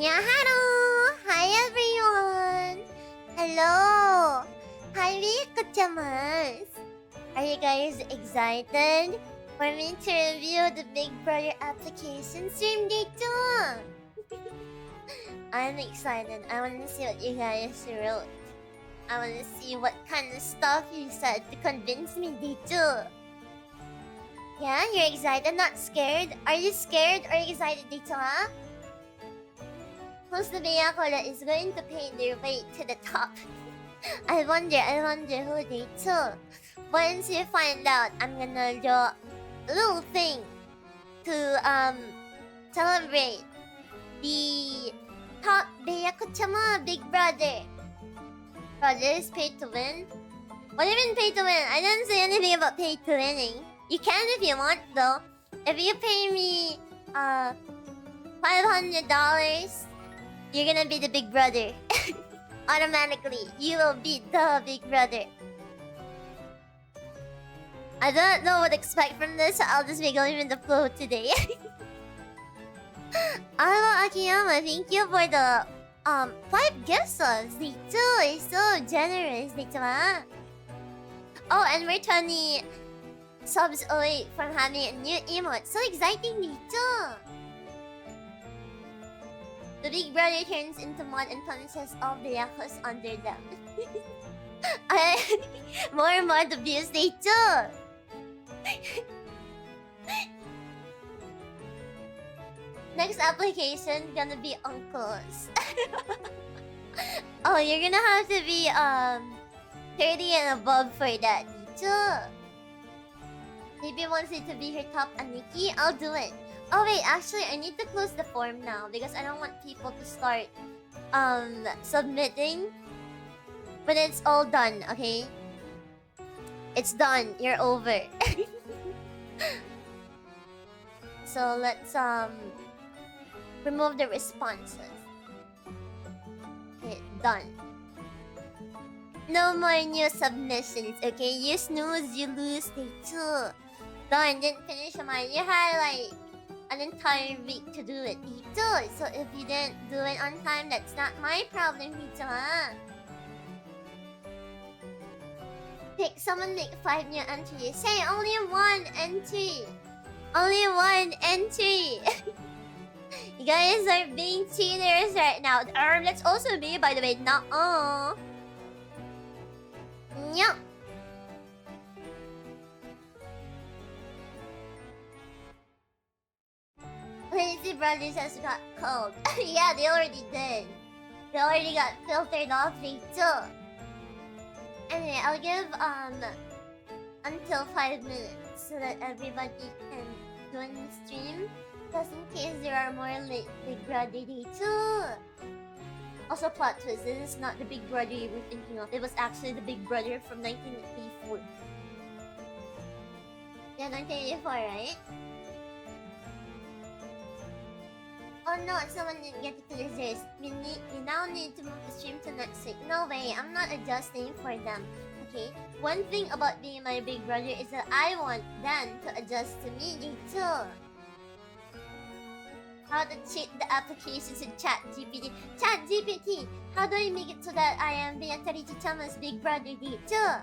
Yeah, hello! Hi everyone! Hello! Hi BEATRICE'S! Are you guys excited for me to review the Big Brother application stream day 2? I'm excited. I want to see what you guys wrote. I want to see what kind of stuff you said to convince me day 2. Yeah, you're excited, not scared? Are you scared or excited day 2, huh? Who's the vehicle that is going to pay their way to the top? I wonder who they took. Once you find out, I'm gonna do a little thing to celebrate the top Byakuchama Big Brother. Brothers pay to win? What do you mean pay to win? I didn't say anything about pay to winning. You can if you want though. If you pay me $500, you're gonna be the big brother. Automatically, you will be the big brother. I don't know what to expect from this, so I'll just be going with the flow today. Hello, Akiyama. Thank you for the 5 gift subs. They too is so generous. They too, huh? Oh, and we're 20 subs away from having a new emote. So exciting, they too. The big brother turns into mud and punishes all the yakus under them. More mud abuse, they too. Next application gonna be uncles. Oh, you're gonna have to be 30 and above for that, too. Maybe wants it to be her top Aniki. I'll do it. Oh wait, actually I need to close the form now because I don't want people to start submitting when it's all done, okay? It's done. You're over. So let's remove the responses. Okay, done. No more new submissions, okay? You snooze, you lose, day 2. Done, didn't finish mine. You had like an entire week to do it, Dito. So if you didn't do it on time, that's not my problem, Dito, huh? Pick someone, make 5 new entries. Say only 1 entry. Only 1 entry. You guys are being cheaters right now. Let's also be, by the way, not Nyah. Lazy Brothers has got cold. Yeah, they already did. They already got filtered off, they too. Anyway, I'll give until 5 minutes so that everybody can join the stream. Just in case there are more late Big Brother day 2. Also, plot twist, this is not the Big Brother you were thinking of. It was actually the Big Brother from 1984. Yeah, 1984, right? Oh no, someone didn't get to this. We now need to move the stream to next week. No way, I'm not adjusting for them. Okay? One thing about being my big brother is that I want them to adjust to me, they too. How to cheat the applications in ChatGPT. ChatGPT, how do I make it so that I am BEATRICE'S big brother, they too?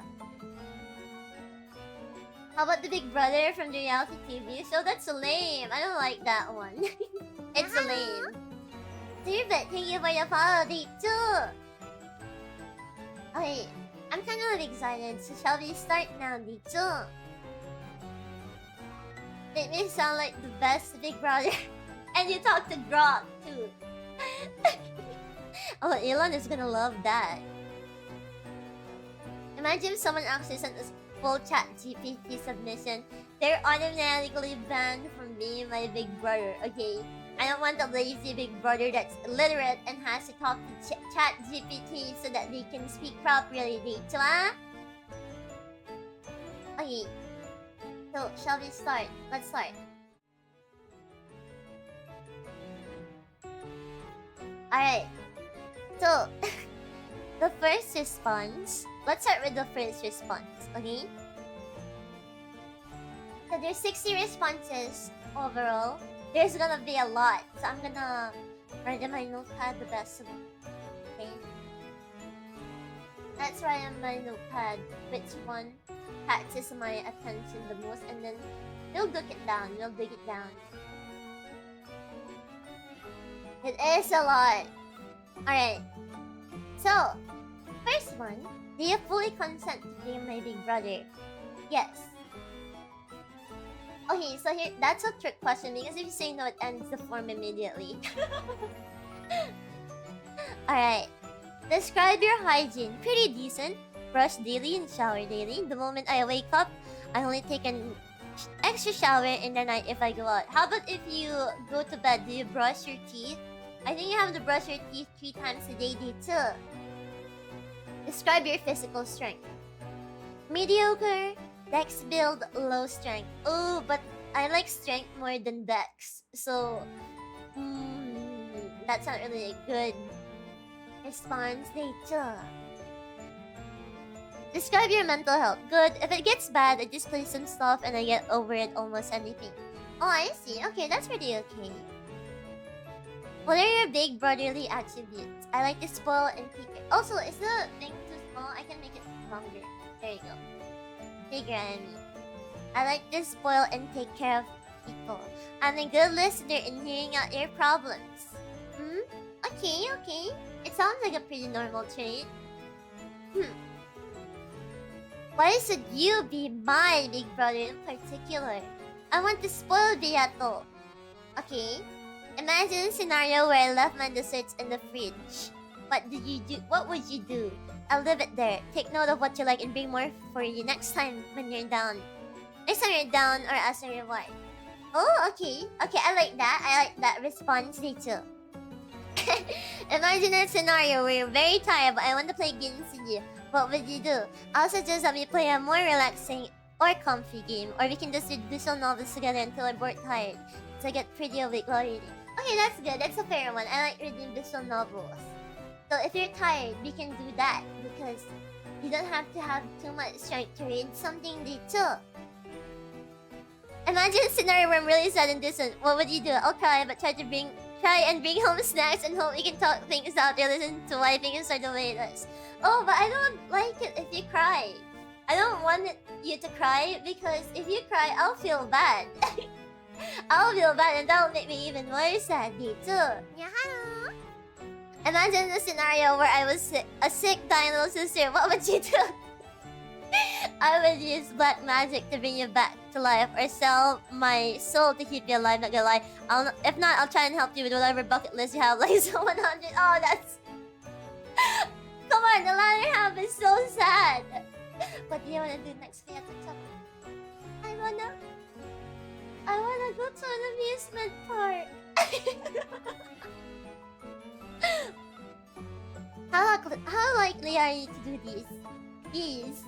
How about the big brother from the reality TV show? That's lame. I don't like that one. It's lame. Turbot, thank you for your follow, date 2. Okay, I'm kind of excited, so shall we start now, date 2? Make me sound like the best big brother. And you talk to Grok, too. Oh, Elon is gonna love that. Imagine if someone actually sent us full ChatGPT submission. They're automatically banned from being my big brother, okay? I don't want a lazy big brother that's illiterate and has to talk to ChatGPT so that they can speak properly, dito, ah? Okay. So, shall we start? Let's start. Alright. So, the first response... Let's start with the first response, okay? So, there's 60 responses overall. There's gonna be a lot, so I'm gonna Write in my notepad the best of them. Okay? Let's write in my notepad which one catches my attention the most, and then we'll dig it down. We'll dig it down. It is a lot. Alright. So, first one. Do you fully consent to being my big brother? Yes. Okay, so here, that's a trick question because if you say no, it ends the form immediately. Alright. Describe your hygiene. Pretty decent. Brush daily and shower daily. The moment I wake up, I only take an extra shower in the night if I go out. How about if you go to bed, do you brush your teeth? I think you have to brush your teeth 3 times a day, too. Describe your physical strength. Mediocre. Dex build, low strength. Oh, but I like strength more than dex. So, that's not really a good response, too. Describe your mental health. Good. If it gets bad, I just play some stuff and I get over it almost anything. Oh, I see. Okay, that's pretty okay. What are your big brotherly attributes? I like to spoil and take care. Also, is the thing too small? I can make it longer. There you go. Bigger, I mean. I like to spoil and take care of people. I'm a good listener in hearing out your problems. Okay, okay. It sounds like a pretty normal trait. Why should you be my big brother in particular? I want to spoil Beato. Okay. Imagine a scenario where I left my desserts in the fridge. What did you do? What would you do? I'll leave it there. Take note of what you like and bring more for you next time when you're down. Next time you're down or as a reward. Oh, okay. Okay, I like that. I like that response, too. Imagine a scenario where you're very tired but I want to play games with you. What would you do? I'll suggest that we play a more relaxing or comfy game. Or we can just read visual novels together until we're bored tired. So I get pretty awake while reading. Okay, that's good. That's a fair one. I like reading visual novels. So if you're tired, we can do that. Because you don't have to have too much strength to read something too. Imagine a scenario where I'm really sad and distant. What would you do? I'll cry, but try and bring home snacks and hope we can talk things out. You listen to why things are the way it is. Oh, but I don't like it if you cry. I don't want you to cry because if you cry, I'll feel bad. I'll feel bad and that'll make me even more sad, too. Yeah, hello. Imagine a scenario where I was a sick dying little sister. What would you do? I would use black magic to bring you back to life or sell my soul to keep you alive, not gonna lie. If not, I'll try and help you with whatever bucket list you have. Like so 100. Oh, that's... Come on, the latter half is so sad. What do you wanna do next? I wanna go to an amusement park. How likely are you to do these?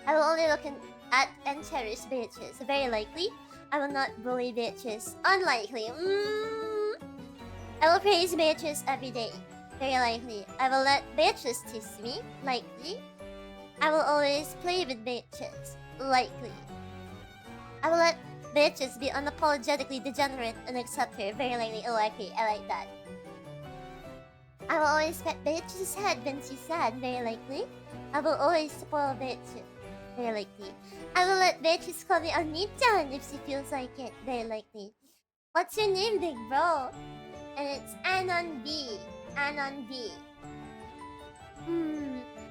I will only look at and cherish Beatrice. Very likely. I will not bully Beatrice. Unlikely. I will praise Beatrice every day. Very likely. I will let Beatrice tease me. Likely. I will always play with Beatrice. Likely. I will let Beatrice be unapologetically degenerate and accept her. Very likely. Likely. I like that. I will always pet Beatrice's head when she's sad. Very likely. I will always spoil Beatrice. Very likely. I will let Beatrice call me Oni-chan if she feels like it. Very likely. What's your name, big bro? And it's Anon B. Anon B.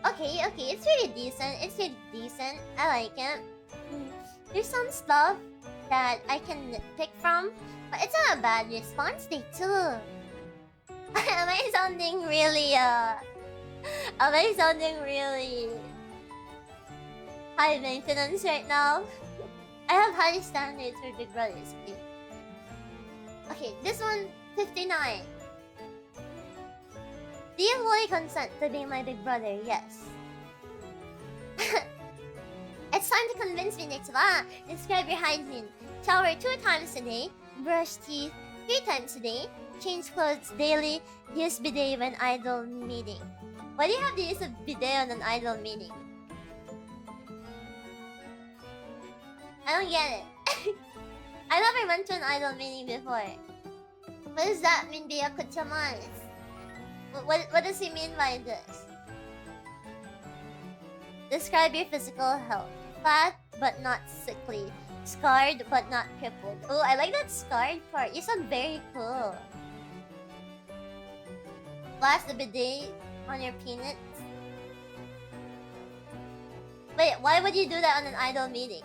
Okay, okay. It's pretty decent. It's pretty decent. I like it. There's some stuff that I can pick from, but it's not a bad response day too. Am I sounding really high maintenance right now? I have high standards for big brothers. Okay, this one, 59. Do you fully consent to being my big brother? Yes. It's time to convince me, Nitsuba. Describe your hygiene. Shower 2 times a day. Brush teeth 3 times a day. Change clothes daily. Use bidet when idle meeting. Why do you have to use a bidet on an idle meeting? I don't get it. I never went to an idle meeting before. What does that mean, Byakuchamas? What does he mean by this? Describe your physical health. Fat but not sickly. Scarred but not crippled. Oh, I like that scarred part. You sound very cool. Flash the bidet on your peanuts. Wait, why would you do that on an idol meeting?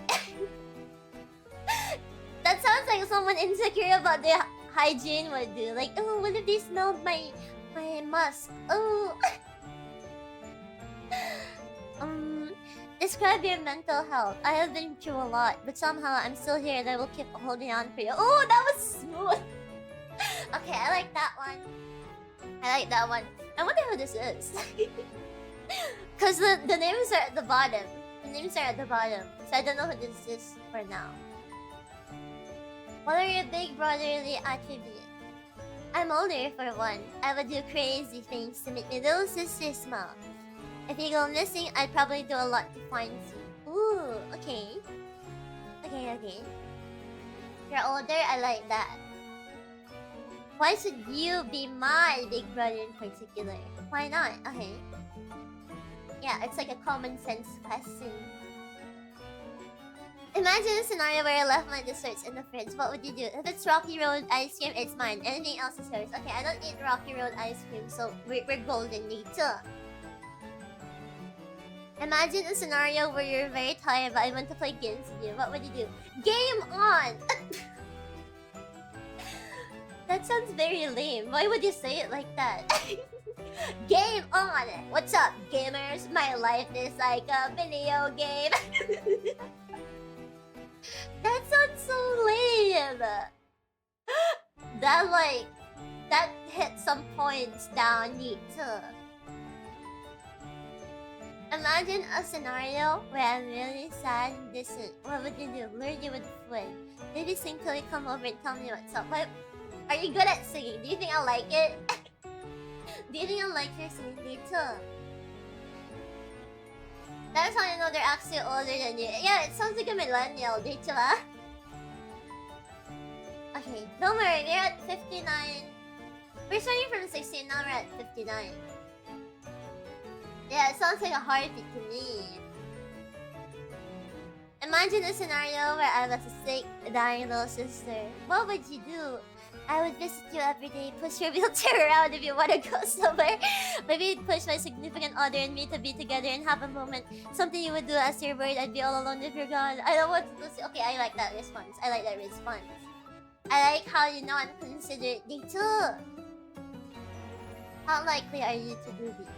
That sounds like someone insecure about their hygiene would do. Like, oh, what if they smelled my musk? Oh. Describe your mental health. I have been through a lot, but somehow I'm still here and I will keep holding on for you. Oh, that was smooth. Okay, I like that one. I like that one. I wonder who this is. Because the names are at the bottom. The names are at the bottom. So I don't know who this is for now. What are your big brotherly attributes? I'm older for one. I would do crazy things to make my little sister smile. If you go missing, I'd probably do a lot to find you. Ooh, okay. Okay. You're older, I like that. Why should you be my big brother in particular? Why not? Okay. Yeah, it's like a common sense question. Imagine a scenario where I left my desserts in the fridge. What would you do? If it's Rocky Road ice cream, it's mine. Anything else is yours. Okay, I don't eat Rocky Road ice cream, so we're golden later. Imagine a scenario where you're very tired but I want to play games with you. What would you do? Game on! That sounds very lame. Why would you say it like that? Game on! What's up, gamers? My life is like a video game. That sounds so lame. That hit some points down neat too. Imagine a scenario where I'm really sad and distant. What would you do? Lure you with food. Maybe sing till you come over and tell me what's up. What? Are you good at singing? Do you think I like it? Do you think I like your singing too? That's how you know they're actually older than you. Yeah, it sounds like a millennial, did you? Okay, don't worry, we're at 59. We're starting from 16, now we're at 59. Yeah, it sounds like a heartbeat to me. Imagine a scenario where I was a sick, dying little sister. What would you do? I would visit you every day, push your wheelchair around if you want to go somewhere. Maybe push my significant other and me to be together and have a moment. Something you would do as you're worried I'd be all alone if you're gone. I don't want to see. Okay, I like that response. I like how you know I'm considerate too. How likely are you to do this?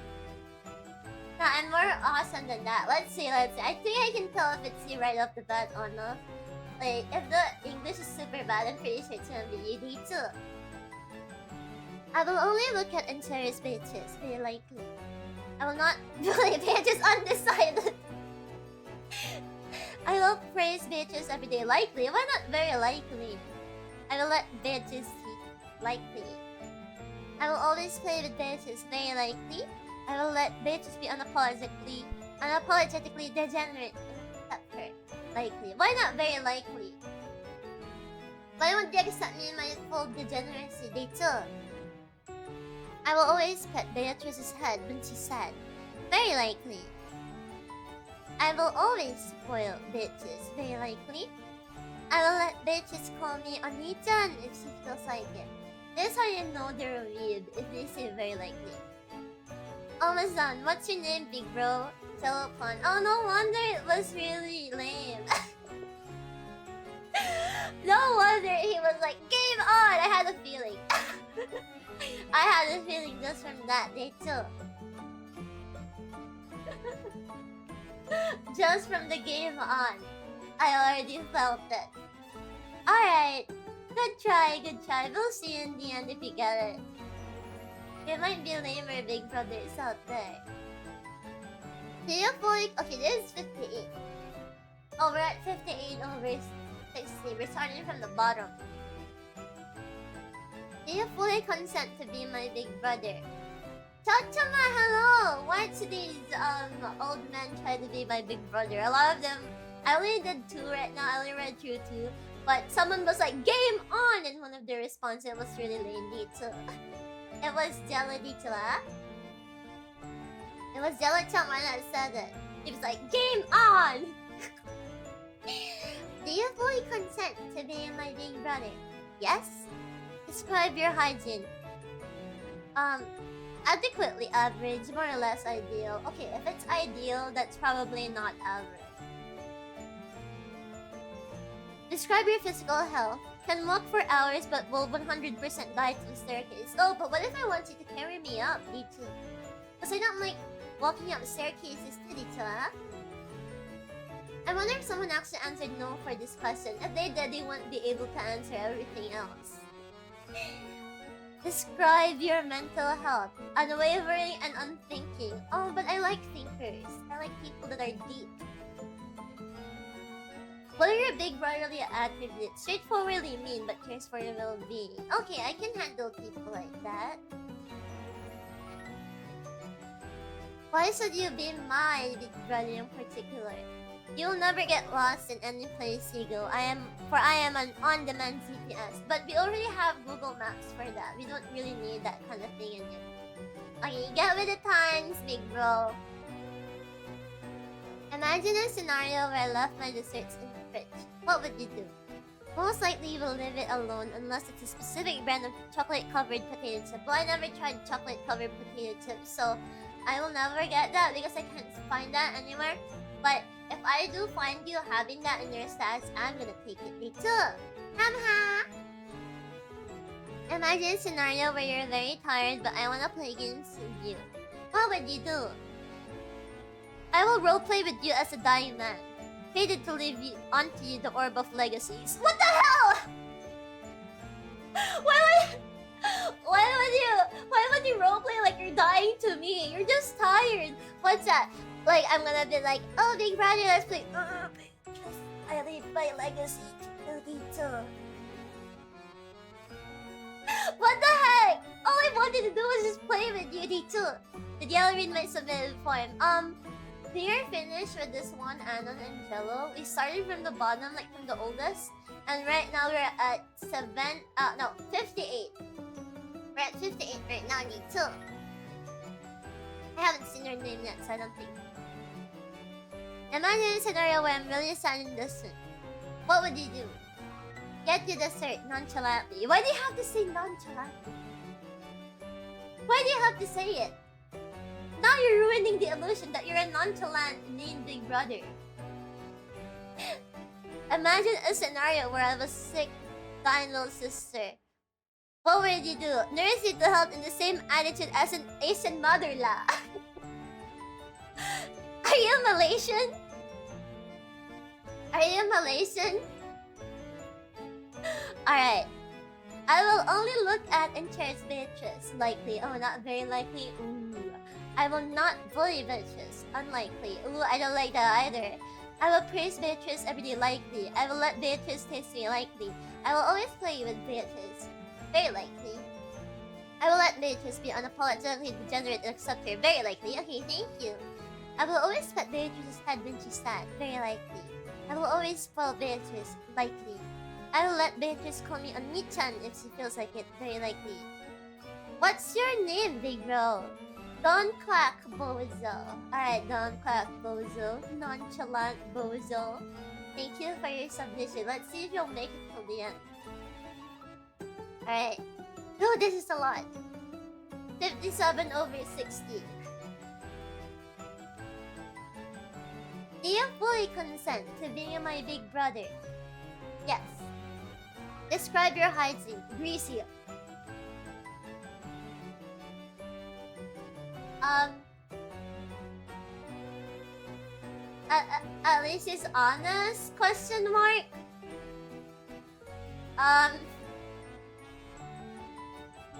No, I'm more awesome than that. Let's see. I think I can tell if it's you right off the bat or not. Like, if the English is super bad, I'm pretty sure it's gonna be you too. I will only look at interiors pages, very likely. I will not bully pages undecided. I will praise bitches every day, likely. Why not very likely? I will let bitches see, likely. I will always play with bitches, very likely. I will let bitches be unapologetically degenerate except her. Likely. Why not very likely? Why won't they accept me in my full degeneracy? They too. I will always pet Beatrice's head when she's sad. Very likely. I will always spoil bitches. Very likely. I will let bitches call me Oni-chan if she feels like it. This is how you know they're a weeb if they say very likely. Almost done. What's your name, big bro? Telepon. Oh, no wonder it was really lame. No wonder he was like, game on! I had a feeling. I had a feeling just from that day too. Just from the game on. I already felt it. Alright. Good try. We'll see you in the end if you get it. There might be lamer big brothers out there. Do you fully... Okay, this is 58. Oh, we're at 58 over 60. We're starting from the bottom. Do you fully consent to be my big brother? Chachama, hello! Why do these old men try to be my big brother? A lot of them... I only did 2 right now. I only read through 2. But someone was like, "Game on!" in one of their responses. It was really lame, too. It was Jello Ditula. It was Jello Chama that said it. He was like, "Game on!" Do you fully consent to being my big brother? Yes? Describe your hygiene. Adequately average, more or less ideal. Okay, if it's ideal, that's probably not average. Describe your physical health. Can walk for hours but will 100% die to the staircase. Oh, but what if I want you to carry me up, D2? Because I don't like walking up staircases to D2, huh? I wonder if someone actually answered no for this question. If they did, they won't be able to answer everything else. Describe your mental health. Unwavering and unthinking. Oh, but I like thinkers. I like people that are deep. What are your big brotherly attributes? Straightforwardly mean, but cares for your well-being. Okay, I can handle people like that. Why should you be my big brother in particular? You'll never get lost in any place you go. I am an on-demand GPS. But we already have Google Maps for that. We don't really need that kind of thing in it. Okay, get with the times, big bro. Imagine a scenario where I left my desserts in the fridge. What would you do? Most likely you will leave it alone unless it's a specific brand of chocolate-covered potato chip. Well, I never tried chocolate-covered potato chips, so I will never get that because I can't find that anywhere. But if I do find you having that in your stats, I'm gonna take it later. Hamha! Imagine a scenario where you're very tired but I wanna play games with you. What would you do? I will roleplay with you as a dying man, fated to leave you onto you the orb of legacies. What the hell? Why would you roleplay like you're dying to me? You're just tired. What's that? Like I'm gonna be like, oh big brother, let's play. I leave my legacy to Lito. What the heck? All I wanted to do was just play with you, D2. Did y'all read my submitted form? We are finished with this one Anon and Jello. We started from the bottom, like from the oldest. And right now we're at 58. We're at 58 right now, D2. I haven't seen her name yet, so I don't think. Imagine a scenario where I'm really sad and distant. What would you do? Get your dessert nonchalantly. Why do you have to say nonchalantly? Why do you have to say it? Now you're ruining the illusion that you're a nonchalant named big brother. Imagine a scenario where I was sick, dying little sister. What would you do? Nurse you to health in the same attitude as an Asian mother la. Are you Malaysian? Are you Malaysian? Alright. I will only look at and cherish Beatrice. Likely. Oh, not very likely. Ooh. I will not bully Beatrice. Unlikely. Ooh, I don't like that either. I will praise Beatrice every day. Likely. I will let Beatrice taste me. Likely. I will always play with Beatrice. Very likely. I will let Beatrice be unapologetically degenerate and accept her. Very likely. Okay, thank you. I will always pet Beatrice's head when she's sad. Very likely. I will always spoil Beatrice. Likely. I will let Beatrice call me Oni-chan if she feels like it. Very likely. What's your name, big bro? Don Quack Bozo. Alright, Don Quack Bozo. Nonchalant Bozo. Thank you for your submission. Let's see if you'll make it till the end. Alright. Oh, this is a lot. 57 over 60. Do you fully consent to being my big brother? Yes. Describe your hygiene. Greasy. At least it's honest? Question mark.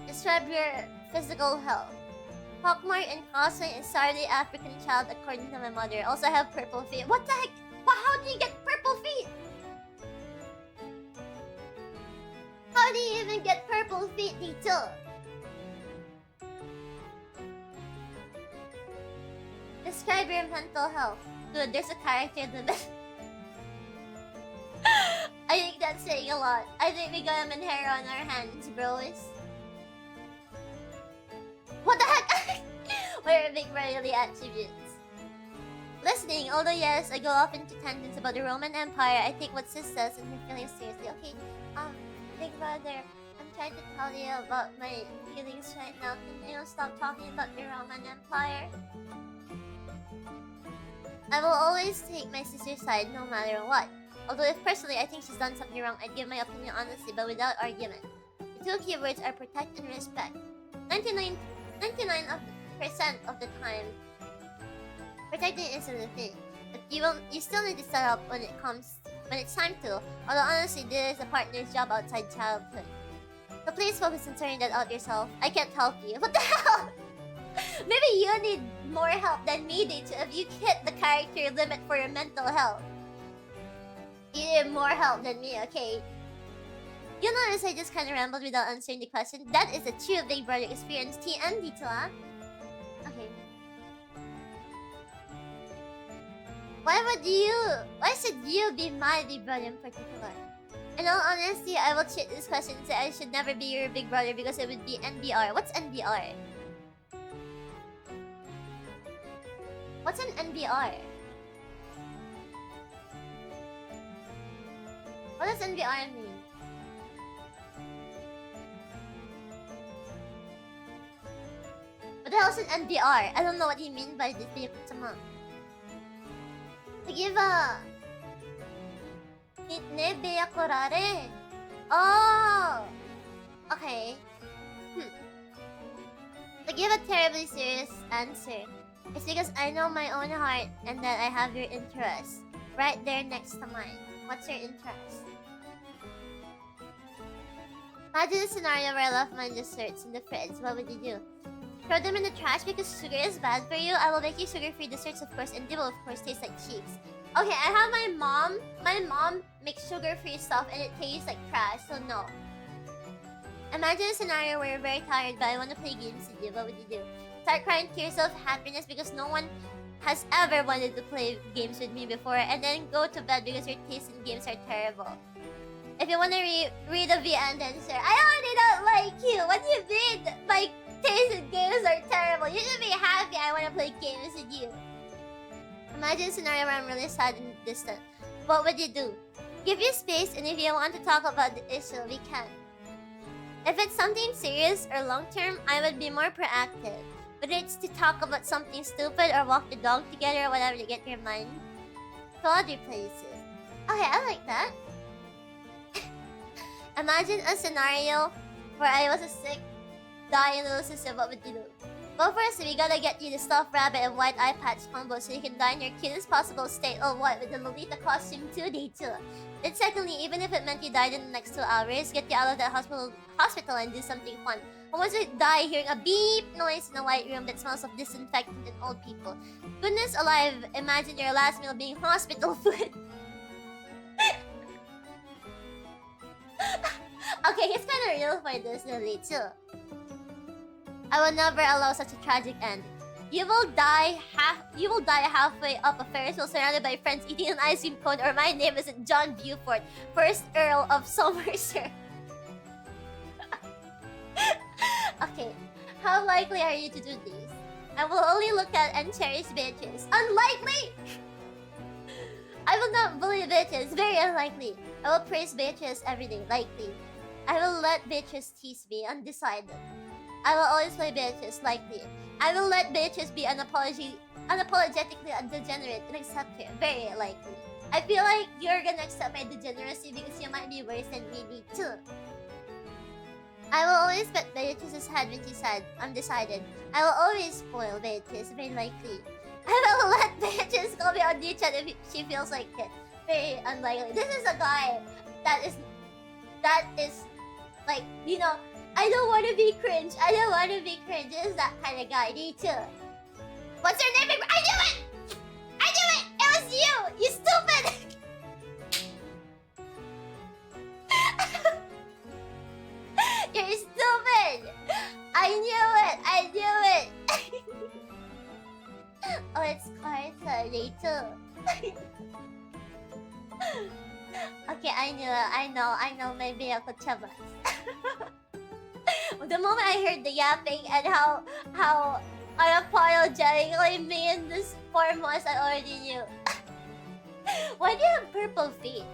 Describe your physical health. Pockmark and crossing is Saturday African child according to my mother. Also have purple feet. What the heck? How do you get purple feet? How do you even get purple feet, Dito? Describe your mental health. Dude, there's a character in the I think that's saying a lot. I think we got him in hair on our hands, bros. What the heck? What are big brotherly attributes? Listening, although yes, I go off into tangents about the Roman Empire, I take what sis says and her feelings seriously. Okay, big brother, I'm trying to tell you about my feelings right now. Can you stop talking about the Roman Empire? I will always take my sister's side no matter what. Although if personally I think she's done something wrong, I'd give my opinion honestly, but without argument. The two keywords are protect and respect. 99% of the time, protecting isn't a thing, but you still need to set up when it's time to. Although honestly, this is a partner's job outside childhood. So please focus on sorting that out yourself. I can't help you. What the hell? Maybe you need more help than me, Dechu, if you hit the character limit for your mental health. You need more help than me, okay? You notice I just kind of rambled without answering the question. That is a true Big Brother experience. TN, Dechu, huh? Okay. Why should you be my Big Brother in particular? In all honesty, I will cheat this question and say I should never be your Big Brother because it would be NBR. What's NBR? What's an NBR? What does NBR mean? What the hell is an NBR? I don't know what you mean by this. To give a... Itne beyakurare. Oh! Okay. To give a terribly serious answer, it's because I know my own heart and that I have your interest right there next to mine. What's your interest? Imagine a scenario where I left my desserts in the fridge. What would you do? Throw them in the trash because sugar is bad for you? I will make you sugar-free desserts, of course, and they will, of course, taste like cheeks. Okay, I have my mom. My mom makes sugar-free stuff and it tastes like trash, so no. Imagine a scenario where you're very tired but I want to play games with you. What would you do? Start crying tears of happiness because no one has ever wanted to play games with me before, and then go to bed because your taste in games are terrible. If you want to read a VN answer, I already don't like you. What do you mean? My taste in games are terrible. You should be happy I want to play games with you. Imagine a scenario where I'm really sad and distant. What would you do? Give you space, and if you want to talk about the issue, we can. If it's something serious or long-term, I would be more proactive. Whether it's to talk about something stupid or walk the dog together or whatever to get your mind to other places. Okay, I like that. Imagine a scenario where I was a sick, dying little sister. What would you do? Well, first, we gotta get you the stuffed rabbit and white eye patch combo so you can die in your cutest possible state of what with the Lolita costume 2D too. Then secondly, even if it meant you died in the next 2 hours, get you out of that hospital and do something fun. Or once you die hearing a beep noise in a white room that smells of disinfectant and old people. Goodness alive, imagine your last meal being hospital food. Okay, he's kind of real for this, really, too. I will never allow such a tragic end. You will die halfway up a Ferris wheel surrounded by friends eating an ice cream cone, or my name isn't John Beaufort, 1st Earl of Somerset. Okay, how likely are you to do this? I will only look at and cherish bitches. Unlikely! I will not bully bitches. Very unlikely. I will praise bitches every day. Likely. I will let bitches tease me. Undecided. I will always play bitches. Likely. I will let bitches be unapologetically a degenerate and accept it. Very likely. I feel like you're gonna accept my degeneracy because you might be worse than me too. I will always pet Beatrice's head when she said, undecided. I will always spoil Beatrice, very likely. I will let Beatrice call me on Duchat if she feels like it. Very unlikely. This is a guy that is like, you know, I don't want to be cringe. I don't want to be cringe. This is that kind of guy, me too. What's your name? I knew it! I knew it! It was you! You stupid! You're stupid! I knew it! I knew it! Oh, it's Carter, Rachel. Okay, I knew it. I know my vehicle chabas. The moment I heard the yapping and how unapologetically mean this form was, I already knew. Why do you have purple feet?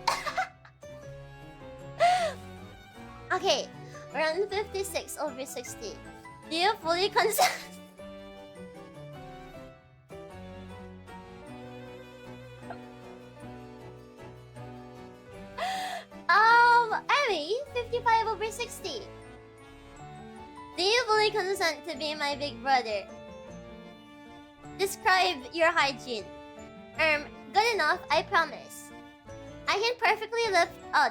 Okay, round 56 over 60. Do you fully consent? Abby, 55 over 60. Do you fully consent to be my big brother? Describe your hygiene. Good enough, I promise. I can perfectly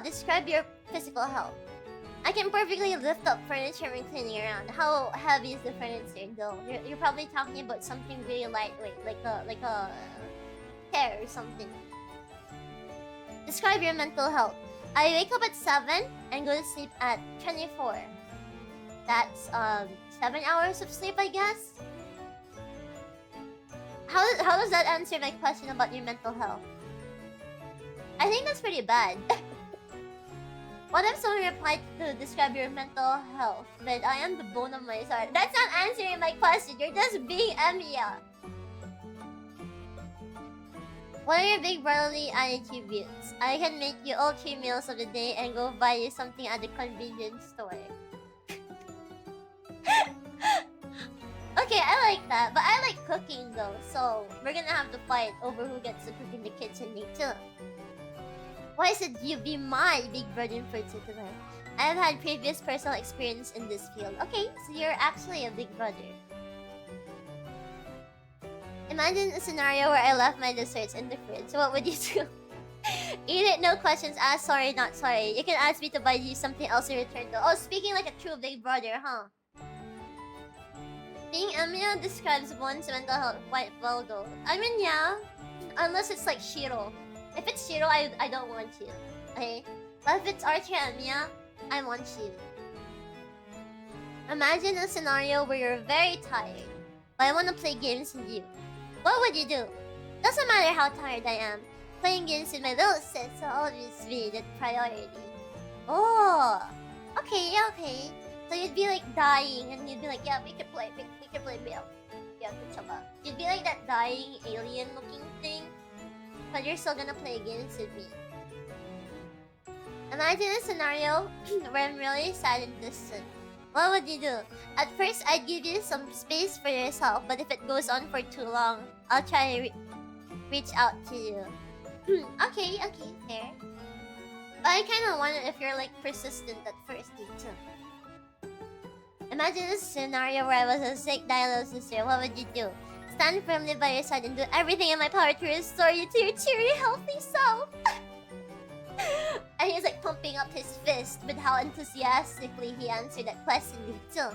describe your physical health. I can perfectly lift up furniture when cleaning around. How heavy is the furniture though? You're probably talking about something really lightweight, like a hair or something. Describe your mental health. I wake up at 7 and go to sleep at 24. That's 7 hours of sleep, I guess. How does that answer my question about your mental health? I think that's pretty bad. What if someone replied to describe your mental health? But I am the bone of my heart. That's not answering my question. You're just being Emiya. What are your big brotherly attributes? I can make you all 3 meals of the day and go buy you something at the convenience store. Okay, I like that, but I like cooking though, so we're gonna have to fight over who gets to cook in the kitchen later. Why should you be my big brother in particular? I've had previous personal experience in this field. Okay, so you're actually a big brother. Imagine a scenario where I left my desserts in the fridge. What would you do? Eat it, no questions asked, sorry, not sorry. You can ask me to buy you something else in return though. Oh, speaking like a true big brother, huh? Being Emiya describes one's mental health quite well though. I mean, yeah. Unless it's like Shiro. If it's Shiro, I don't want you. Okay? But if it's Archer Emiya, I want you. Imagine a scenario where you're very tired, but I want to play games with you. What would you do? Doesn't matter how tired I am. Playing games with my little sis will always be the priority. Oh! Okay, okay. So you'd be like dying and you'd be like, yeah, we can play Bill. Yeah, you'd be like that dying alien looking thing, but you're still gonna play games with me. Imagine a scenario where I'm really sad and distant. What would you do? At first, I'd give you some space for yourself, but if it goes on for too long, I'll try to reach out to you. Okay, fair. But I kinda wonder if you're like persistent at first, too. Imagine a scenario where I was a sick little sister. What would you do? Stand firmly by your side and do everything in my power to restore you to your cheery, healthy self. And he's like pumping up his fist with how enthusiastically he answered that question too.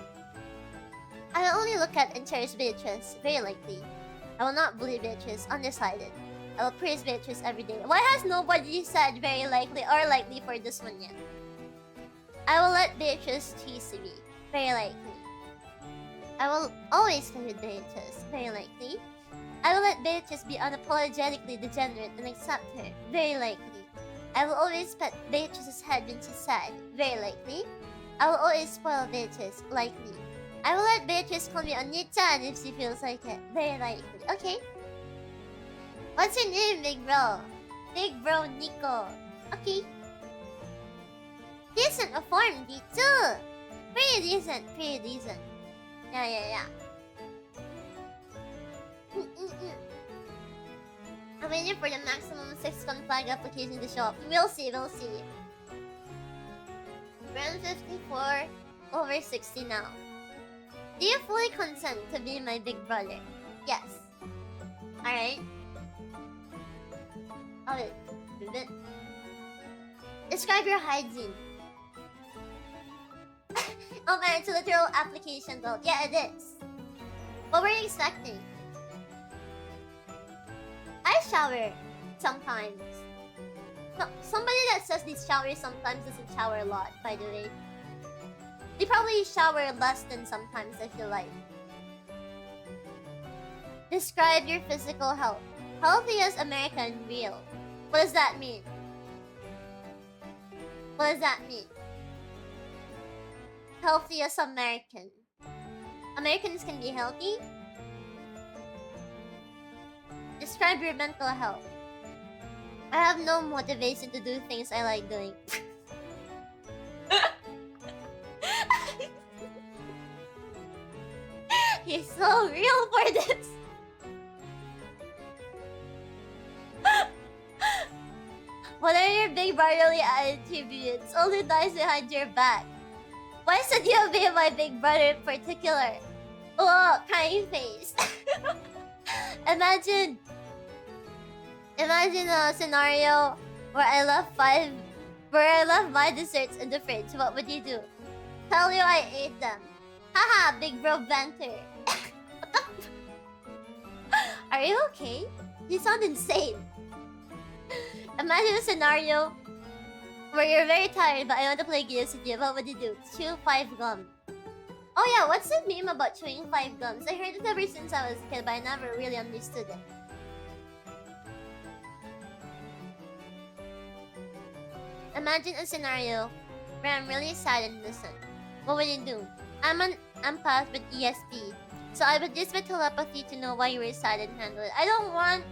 I will only look at and cherish Beatrice, very likely. I will not bully Beatrice, undecided. I will praise Beatrice every day. Why has nobody said very likely or likely for this one yet? I will let Beatrice tease me, very likely. I will always play with Beatrice, very likely. I will let Beatrice be unapologetically degenerate and accept her, very likely. I will always pet Beatrice's head when she's sad, very likely. I will always spoil Beatrice, likely. I will let Beatrice call me Oni-chan if she feels like it, very likely. Okay. What's your name, big bro? Big bro Nico. Okay. Decent form, D2. Pretty decent. Yeah. I'm waiting for the maximum 6-con flag application to show up. We'll see. Round 54 over 60 now. Do you fully consent to be my big brother? Yes. Alright. Oh, wait. Describe your hygiene. Oh man, it's a literal application though. Yeah, it is. What were you expecting? I shower sometimes. No, somebody that says they shower sometimes doesn't shower a lot, by the way. They probably shower less than sometimes, I feel like. Describe your physical health. Healthy as American real. What does that mean? What does that mean? Healthiest American. Americans can be healthy? Describe your mental health. I have no motivation to do things I like doing. He's so real for this. What are your big brotherly attributes? Only lies behind your back. Why should you be my big brother in particular? Oh, crying face. Imagine a scenario where I left my desserts in the fridge. What would you do? Tell you I ate them. Haha, big bro banter. Are you okay? You sound insane. Imagine a scenario where you're very tired but I want to play games with you. What would you do? Chew 5 gum. Oh yeah, what's the meme about chewing 5 gums? I heard it ever since I was a kid, but I never really understood it. Imagine a scenario where I'm really sad and innocent. What would you do? I'm an empath with ESP, so I would use my telepathy to know why you were sad and handle it. I don't want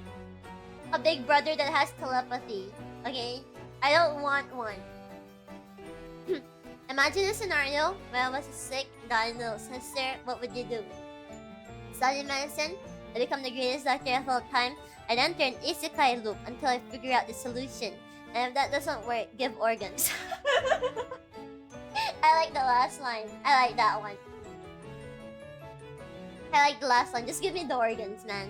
a big brother that has telepathy, okay? I don't want one. Imagine a scenario where I was a sick, diagnosed sister. What would you do? Study medicine, I become the greatest doctor of all time, and enter an isekai loop until I figure out the solution. And if that doesn't work, give organs. I like the last line. I like that one. I like the last one. Just give me the organs, man.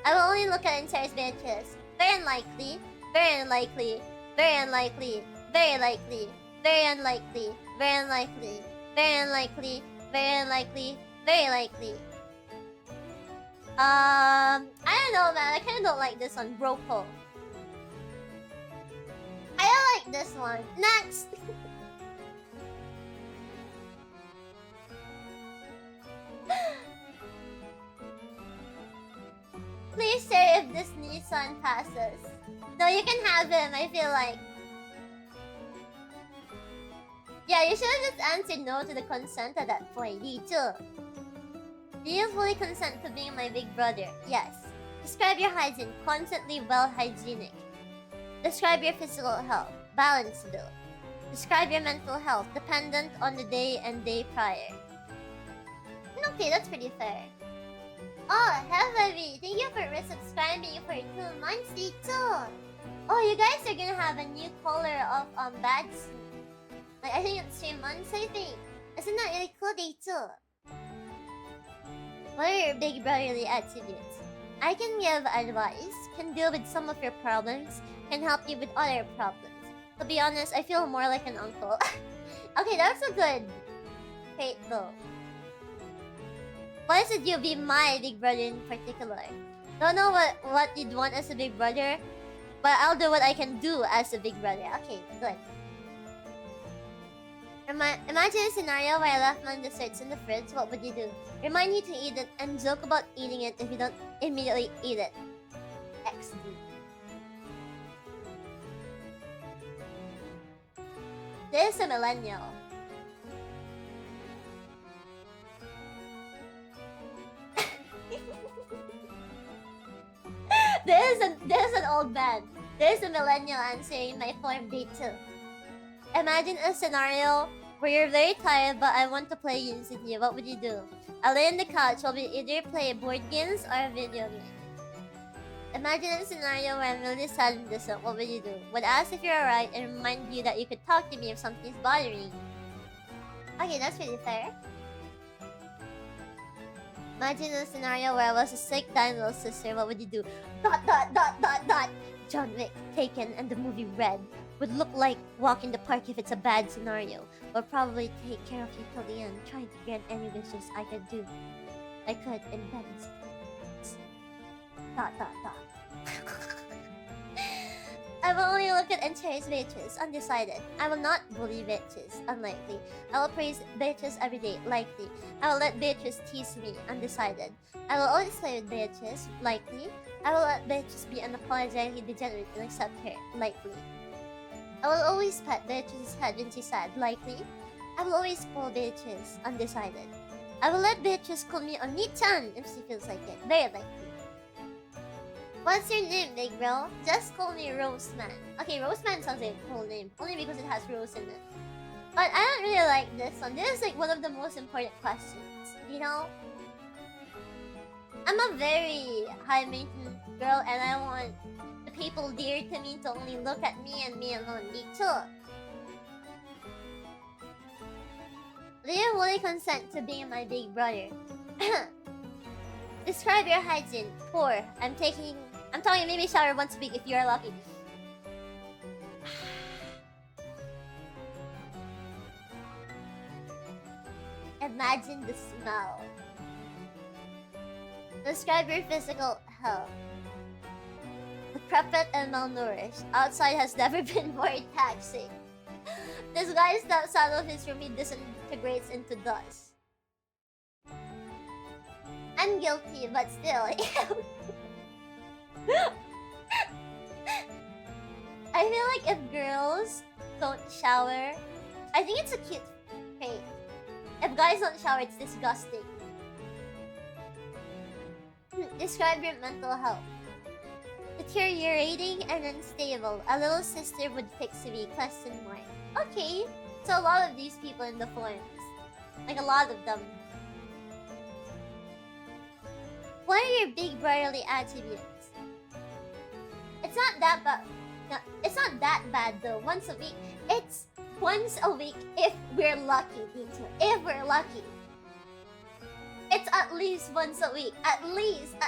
I will only look at entire Beatrice. Very unlikely. Very unlikely. Very unlikely. Very likely. Very unlikely. Very unlikely. Very unlikely. Very unlikely. Very likely. I don't know, man. I kind of don't like this one. Broco. I don't like this one. Next. Please share if this Nissan passes. No, you can have him, I feel like. Yeah, you should have just answered no to the consent at that point. You too. Do you fully consent to being my big brother? Yes. Describe your hygiene. Constantly well hygienic. Describe your physical health. Balanced build. Describe your mental health. Dependent on the day and day prior. Okay, that's pretty fair. Oh, Heavy, thank you for resubscribing for 2 months, too. Oh, you guys are gonna have a new color of badge. Like, I think it's 3 months, I think. Isn't that really cool, too? What are your big brotherly attributes? I can give advice, can deal with some of your problems, can help you with other problems. To be honest, I feel more like an uncle. Okay, that's a good trait, though. Why should you be my big brother in particular? Don't know what you'd want as a big brother, but I'll do what I can do as a big brother. Okay, good. Imagine a scenario where I left my desserts in the fridge. What would you do? Remind you to eat it and joke about eating it if you don't immediately eat it. XD. This is a millennial. This is an old man. This is a millennial answering my form B2. Imagine a scenario where you're very tired but I want to play games with you. What would you do? I'll lay on the couch while we either play board games or a video game. Imagine a scenario where I'm really sad and distant. What would you do? Would ask if you're alright and remind you that you could talk to me if something's bothering you. Okay, that's pretty fair. Imagine a scenario where I was a sick, dying little sister. What would you do? ... John Wick, Taken, and the movie Red would look like Walk in the Park if it's a bad scenario. Or probably take care of you till the end, trying to grant any wishes I could do. I could in bed. ... I will only look at and cherish Beatrice, undecided. I will not bully Beatrice, unlikely. I will praise Beatrice every day, likely. I will let Beatrice tease me, undecided. I will always play with Beatrice, likely. I will let Beatrice be unapologetically degenerate and accept her, likely. I will always pet Beatrice's head when she's sad, likely. I will always pull Beatrice, undecided. I will let Beatrice call me Oni-chan if she feels like it, very likely. What's your name, big bro? Just call me Roseman. Okay, Roseman sounds like a cool name, only because it has rose in it. But I don't really like this one. This is like one of the most important questions, you know? I'm a very high maintenance girl and I want the people dear to me to only look at me and me alone. Me too. Do you fully consent to being my big brother? Describe your hygiene. Poor. I'm talking maybe shower once a week if you're lucky. Imagine the smell. Describe your physical health. Decrepit and malnourished. Outside has never been more taxing. This guy steps out of his room, he disintegrates into dust. I'm guilty, but still. I feel like if girls don't shower, I think it's a cute trait. If guys don't shower, it's disgusting. Describe your mental health. Deteriorating and unstable. A little sister would fix me, ? Okay, so a lot of these people in the forums. Like a lot of them. What are your big brotherly attributes? It's not that bad. No, it's not that bad though. Once a week. It's once a week if we're lucky, Dito. If we're lucky. It's at least once a week. At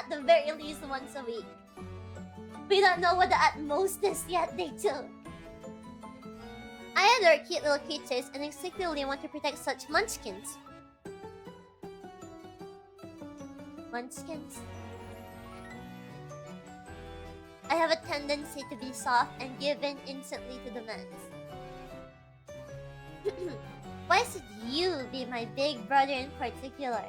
the very least once a week. We don't know what the at most is yet, Dito. I adore cute little creatures and instinctively want to protect such munchkins. Munchkins? I have a tendency to be soft and give in instantly to demands. Why should you be my big brother in particular?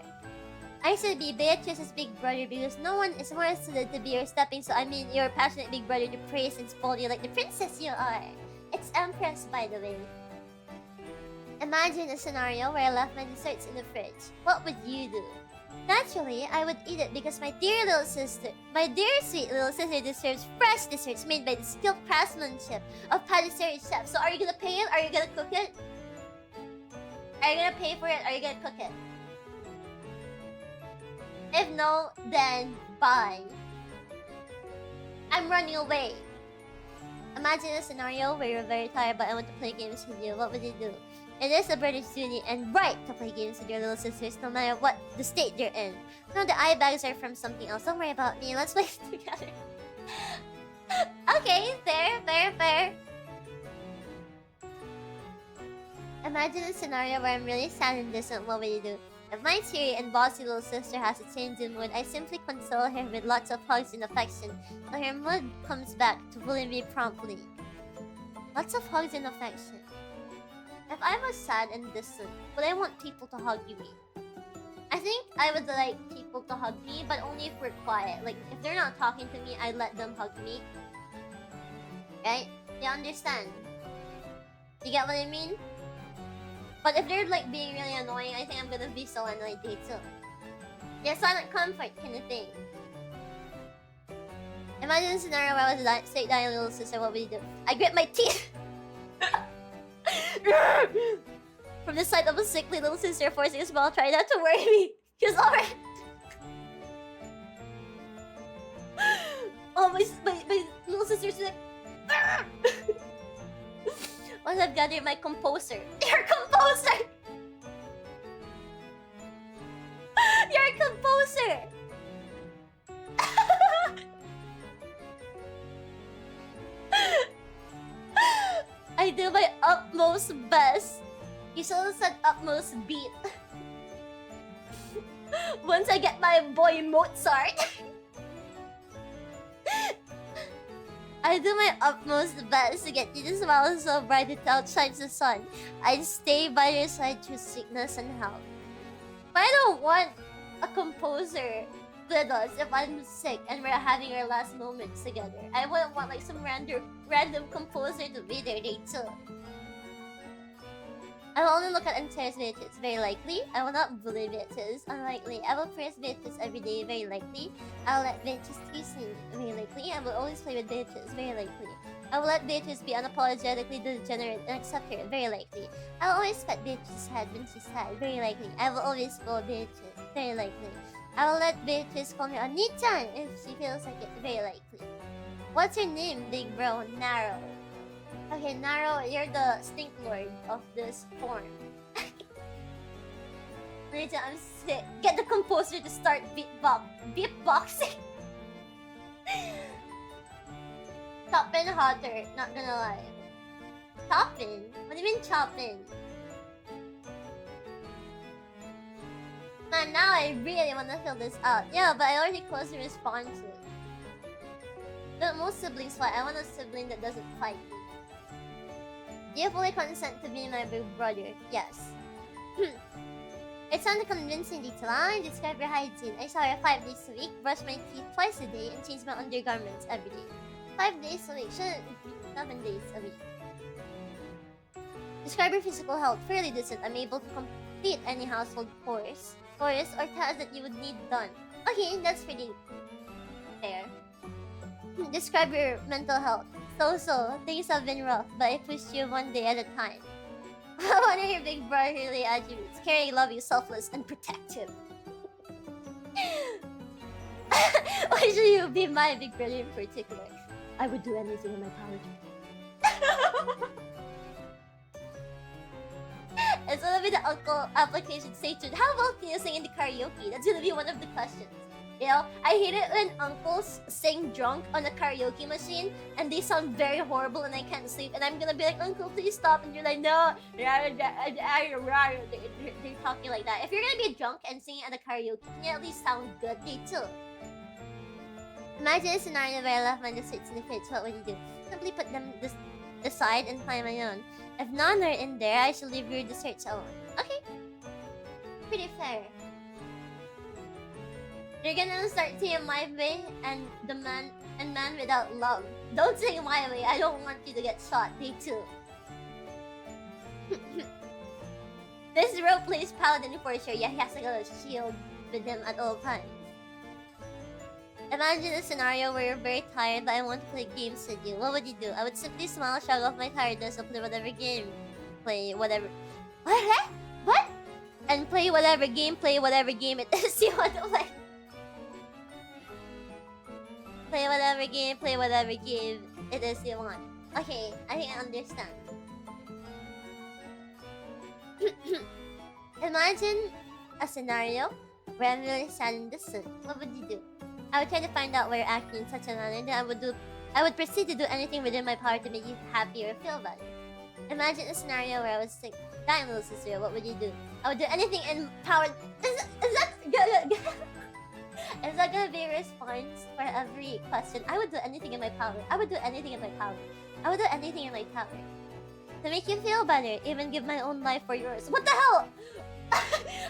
I should be Beatrice's big brother because no one is more suited to be your stepping stone. I mean, your passionate big brother to praise and spoil you like the princess you are. It's Empress, by the way. Imagine a scenario where I left my desserts in the fridge. What would you do? Naturally, I would eat it because my dear sweet little sister deserves fresh desserts made by the skilled craftsmanship of patisserie chefs. So are you gonna pay it? Are you gonna cook it? Are you gonna pay for it? Are you gonna cook it? If no, then bye. I'm running away. Imagine a scenario where you're very tired but I want to play games with you. What would you do? It is a brother's duty and right to play games with your little sisters no matter what the state they're in. No, the eye bags are from something else. Don't worry about me. Let's play together. Okay, fair. Imagine a scenario where I'm really sad and distant. What would you do? If my teary and bossy little sister has a change in mood, I simply console her with lots of hugs and affection so her mood comes back to bully me promptly. Lots of hugs and affection. If I was sad and distant, would I want people to hug me? I think I would like people to hug me, but only if we're quiet. Like, if they're not talking to me, I'd let them hug me. Right? You understand? You get what I mean? But if they're like being really annoying, I think I'm gonna be so annoyed too. Yeah, silent comfort kind of thing. Imagine a scenario where I was a straight dying little sister, what would you do? I grit my teeth! From the sight of a sickly little sister forcing a smile, try not to worry me. She's alright. Oh, my little sister's like... Once I've gathered my composer. Your composer! You're a composer! I do my utmost best. You should have said utmost beat. Once I get my boy Mozart. I do my utmost best to get you to smile so bright it outshines the sun. I stay by your side through sickness and health. But I don't want a composer with us if I'm sick and we're having our last moments together. I wouldn't want like some random random composer to be there, they too. I will only look at Antares bitches, very likely. I will not bully bitches, unlikely. I will praise bitches every day, very likely. I will let bitches tease me, very likely. I will always play with bitches, very likely. I will let bitches be unapologetically degenerate and accept her, very likely. I will always pet bitches' head when she's sad, very likely. I will always spoil bitches, very likely. I will let bitches call me Oni-chan if she feels like it, very likely. What's your name, big bro? Narrow. Okay, Naro, you're the stink lord of this form. Later, I'm sick. Get the composer to start beatboxing. Toppin hotter, not gonna lie. Toppin? What do you mean choppin'? Man, now I really wanna fill this out. Yeah, but I already closed the responses. But most siblings fight. I want a sibling that doesn't fight me. Do you fully consent to be my big brother? Yes. It sounded convincing detail. I describe your hygiene. I shower 5 days a week, brush my teeth twice a day, and change my undergarments every day. 5 days a week, shouldn't be 7 days a week. Describe your physical health. Fairly decent. I'm able to complete any household chores or tasks that you would need done. Okay, that's pretty fair. Describe your mental health. So, things have been rough, but I pushed you one day at a time. One of your big brotherly attributes: caring, loving, selfless, and protective. Why should you be my big brother in particular? I would do anything in my power. It's gonna be the uncle application. Stay tuned. How about you sing in the karaoke? That's gonna be one of the questions. You know, I hate it when uncles sing drunk on a karaoke machine and they sound very horrible and I can't sleep. And I'm gonna be like, Uncle, please stop. And you're like, no. They're talking like that. If you're gonna be drunk and singing at a karaoke, can you at least sound good? They too. Imagine a scenario where I left my desserts in the fridge. What would you do? Simply put them aside and find my own. If none are in there, I shall leave your desserts alone. Okay. Pretty fair. You're gonna start saying my way and the man without love. Don't say my way. I don't want you to get shot. Day 2. This role plays paladin for sure. Yeah, he has to go shield with him at all times. Imagine a scenario where you're very tired but I want to play games with you. What would you do? I would simply smile, shrug off my tiredness, and play whatever game. What? And play whatever game it is you want to play. Play whatever game it is you want. Okay, I think I understand. Imagine a scenario where I'm really sad and distant. What would you do? I would try to find out why you're acting in such a manner, and I would proceed to do anything within my power to make you happy or feel better. Imagine a scenario where I was sick, dying, little sister. What would you do? I would do anything in power. Is that gonna be a response for every question? I would do anything in my power. To make you feel better, even give my own life for yours. What the hell?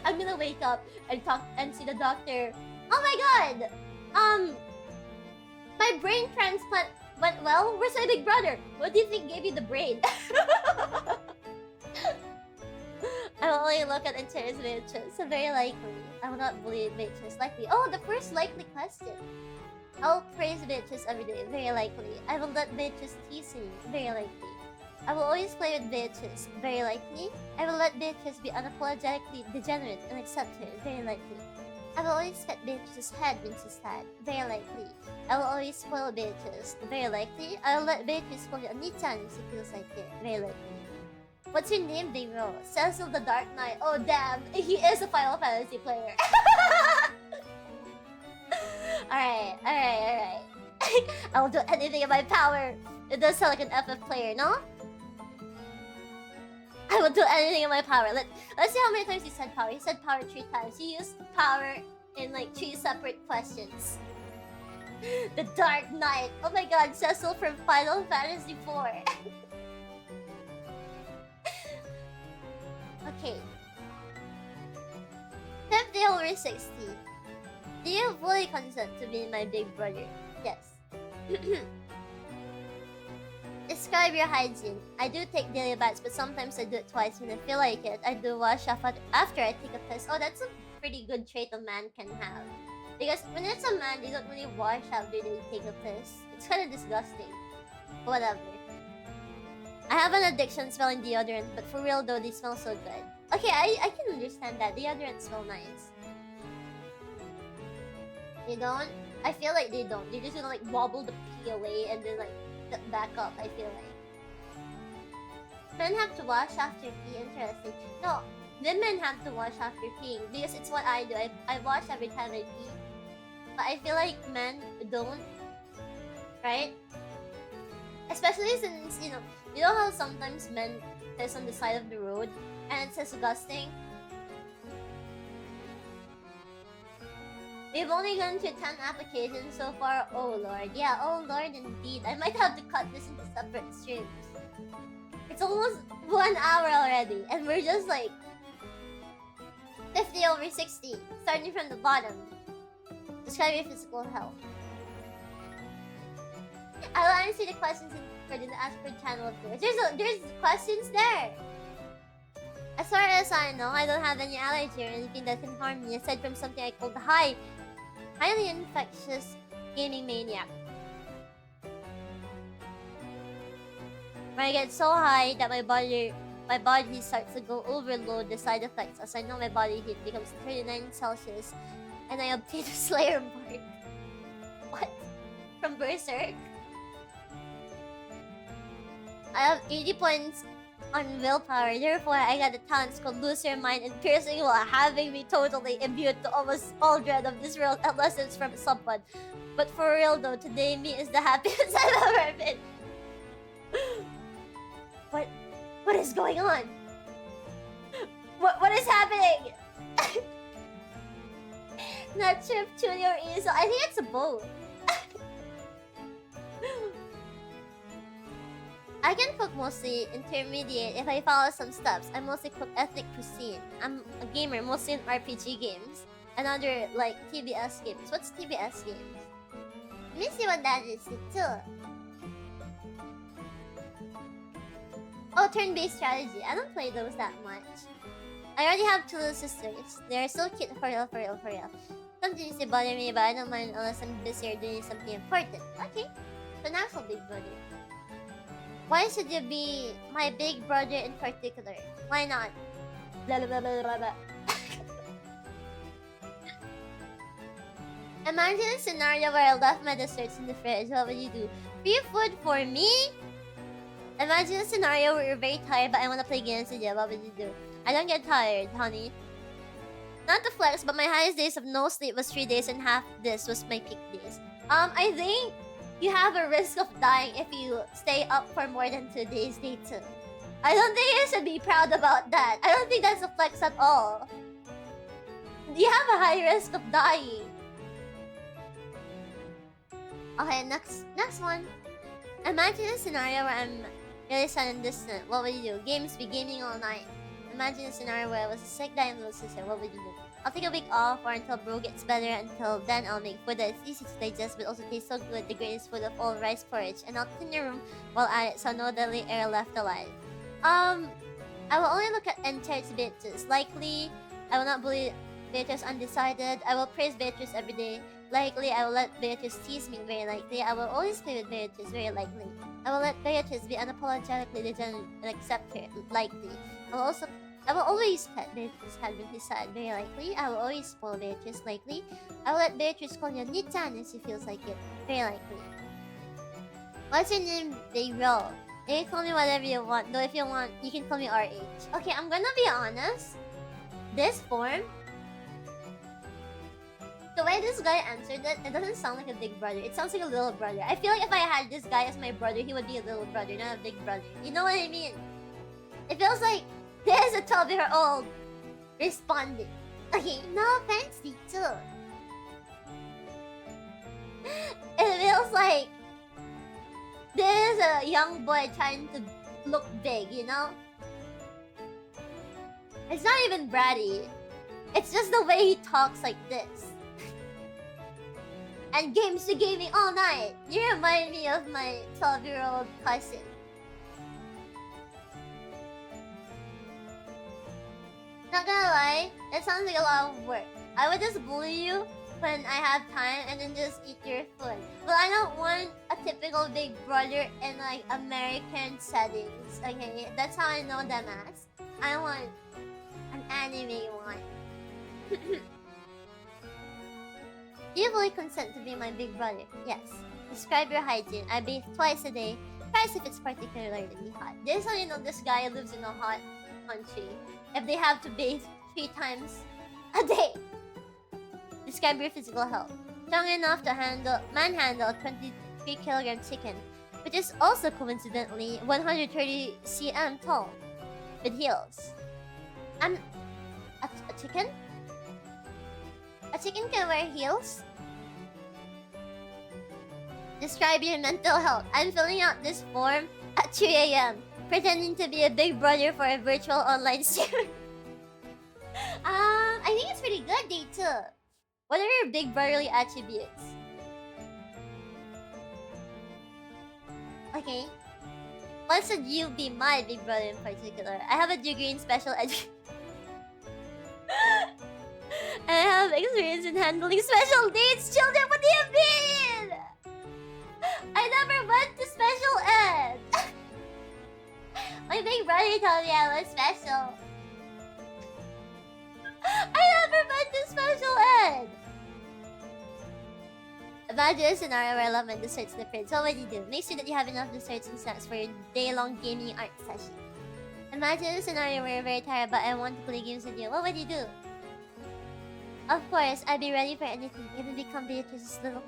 I'm gonna wake up and talk and see the doctor. Oh my god! My brain transplant went well? Where's my big brother? What do you think gave you the brain? I will only look at Antares bitches. So very likely. I will not bully bitches. Likely. Oh, the first likely question. I will praise bitches every day. Very likely. I will let bitches tease me. Very likely. I will always play with bitches. Very likely. I will let bitches be unapologetically degenerate and accept her. Very likely. I will always pet bitches' head when she's sad. Very likely. I will always spoil bitches. Very likely. I will let bitches call me Oni-chan if she feels like it. Very likely. What's your name, big bro? Cecil the Dark Knight. Oh damn, he is a Final Fantasy player. Alright. I will do anything in my power. It does sound like an FF player, no? I will do anything in my power. Let's see how many times he said power. He said power 3 times. He used power in like 3 separate questions. The Dark Knight. Oh my god, Cecil from Final Fantasy 4. Okay. 50 over 60. Do you fully consent to be my big brother? Yes. Describe your hygiene. I do take daily baths, but sometimes I do it twice when I feel like it. I do wash off after I take a piss. Oh, that's a pretty good trait a man can have. Because when it's a man, they don't really wash after they take a piss. It's kind of disgusting. Whatever. I have an addiction smelling deodorant, but for real though, they smell so good. Okay, I can understand that. Deodorants smell nice. They don't? I feel like they don't. They're just gonna like wobble the pee away and then like back up, I feel like. Men have to wash after pee, interesting. No, women have to wash after peeing because it's what I do. I wash every time I pee. But I feel like men don't. Right? Especially since, you know how sometimes men piss on the side of the road and it's disgusting? We've only gone through 10 applications so far. Oh lord. Yeah, oh lord indeed. I might have to cut this into separate streams. It's almost 1 hour already and we're just like 50 over 60. Starting from the bottom. Describe your physical health. I'll answer the questions for the Ask for channel of course. There's questions there. As far as I know, I don't have any allergy or anything that can harm me aside from something I call the highly infectious gaming maniac. When I get so high that my body starts to go overload the side effects as I know my body heat becomes 39 Celsius and I obtain a Slayer mark. What? From Berserk? I have 80 points on willpower, therefore I got the talents called Lose Your Mind and Piercing while having me totally imbued to almost all dread of this world unless it's from someone. But for real though, today me is the happiest I've ever been. What is going on? What is happening? Not Chip, Tuni, or Iso. I think it's a both. I can cook mostly intermediate if I follow some steps. I mostly cook ethnic cuisine. I'm a gamer mostly in RPG games and other like TBS games. What's TBS games? Let me see what that is too. Oh, turn-based strategy. I don't play those that much. I already have 2 little sisters. They're so cute for real, for real, for real. Sometimes they bother me, but I don't mind unless I'm busy or doing something important. Okay, so now for big brother. Why should you be my big brother in particular? Why not? Blah, blah, blah, blah, blah, blah. Imagine a scenario where I left my desserts in the fridge. What would you do? Free food for me? Imagine a scenario where you're very tired but I want to play games with you. What would you do? I don't get tired, honey. Not to flex, but my highest days of no sleep was 3 days and half this was my peak days. I think you have a risk of dying if you stay up for more than 2 days, day 2. I don't think you should be proud about that. I don't think that's a flex at all. You have a high risk of dying. Okay, next one. Imagine a scenario where I'm really sad and distant. What would you do? Games be gaming all night. Imagine a scenario where I was a sick dying little sister. What would you do? I'll take a week off or until bro gets better. Until then, I'll make food that is easy to digest but also tastes so good. The greatest food of all, rice porridge. And I'll clean your room while at it so no deadly air left alive. I will only look at entered Beatrice. Likely, I will not bully Beatrice undecided. I will praise Beatrice every day. Likely, I will let Beatrice tease me. Very likely, I will always play with Beatrice. Very likely, I will let Beatrice be unapologetically legend and accept her. Likely, I will always pet Beatrice head when he's sad. Very likely, I will always spoil Beatrice. Likely, I will let Beatrice call you Ni-chan if she feels like it. Very likely. What's your name, Big Bro? You can call me whatever you want. Though if you want, you can call me RH. Okay, I'm gonna be honest. This form, the way this guy answered it, it doesn't sound like a big brother. It sounds like a little brother. I feel like if I had this guy as my brother, he would be a little brother, not a big brother. You know what I mean? It feels like there's a 12-year-old responding. Okay, no offense, too. It feels like there's a young boy trying to look big, you know? It's not even bratty. It's just the way he talks like this. And games to gaming all night. You remind me of my 12-year-old cousin. Not gonna lie, it sounds like a lot of work. I would just bully you when I have time and then just eat your food. But I don't want a typical Big Brother in like American settings. Okay, that's how I know them as. I want an anime one. Do you fully consent to be my Big Brother? Yes. Describe your hygiene. I bathe twice a day, thrice if it's particularly hot. This is how you know this guy lives in a hot country. If they have to bathe 3 times a day. Describe your physical health. Strong enough to manhandle a 23-kilogram chicken, which is also coincidentally 130 cm tall, with heels. A chicken? A chicken can wear heels? Describe your mental health. I'm filling out this form at 2 a.m. pretending to be a Big Brother for a virtual online stream. I think it's pretty good, day 2. What are your Big Brotherly attributes? Okay. Why should you be my Big Brother in particular? I have a degree in special education. I have experience in handling special needs children. What do you mean? I never went to special ed. My Big Brother told me I was special. I never went to special ed. Imagine a scenario where I love my desserts in the fridge. So what do you do? Make sure that you have enough desserts and snacks for your day-long gaming art session. Imagine a scenario where you're very tired but I want to play games with you. What would you do? Of course, I'd be ready for anything. Even become Beatrice's little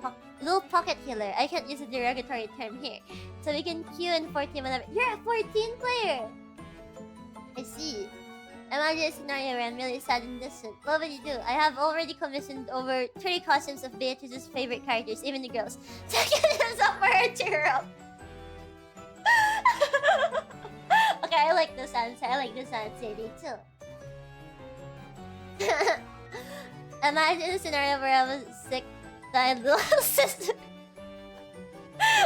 pocket healer. I can't use a derogatory term here. So we can queue in 14 whenever. You're a 14 player! I see. Imagine a scenario where I'm really sad and distant. What would you do? I have already commissioned over 30 costumes of Beatrice's favorite characters, even the girls. So I can use up for her cheer up. Okay, I like this answer. I like this answer, day 2. Imagine a scenario where I was sick, died little sister.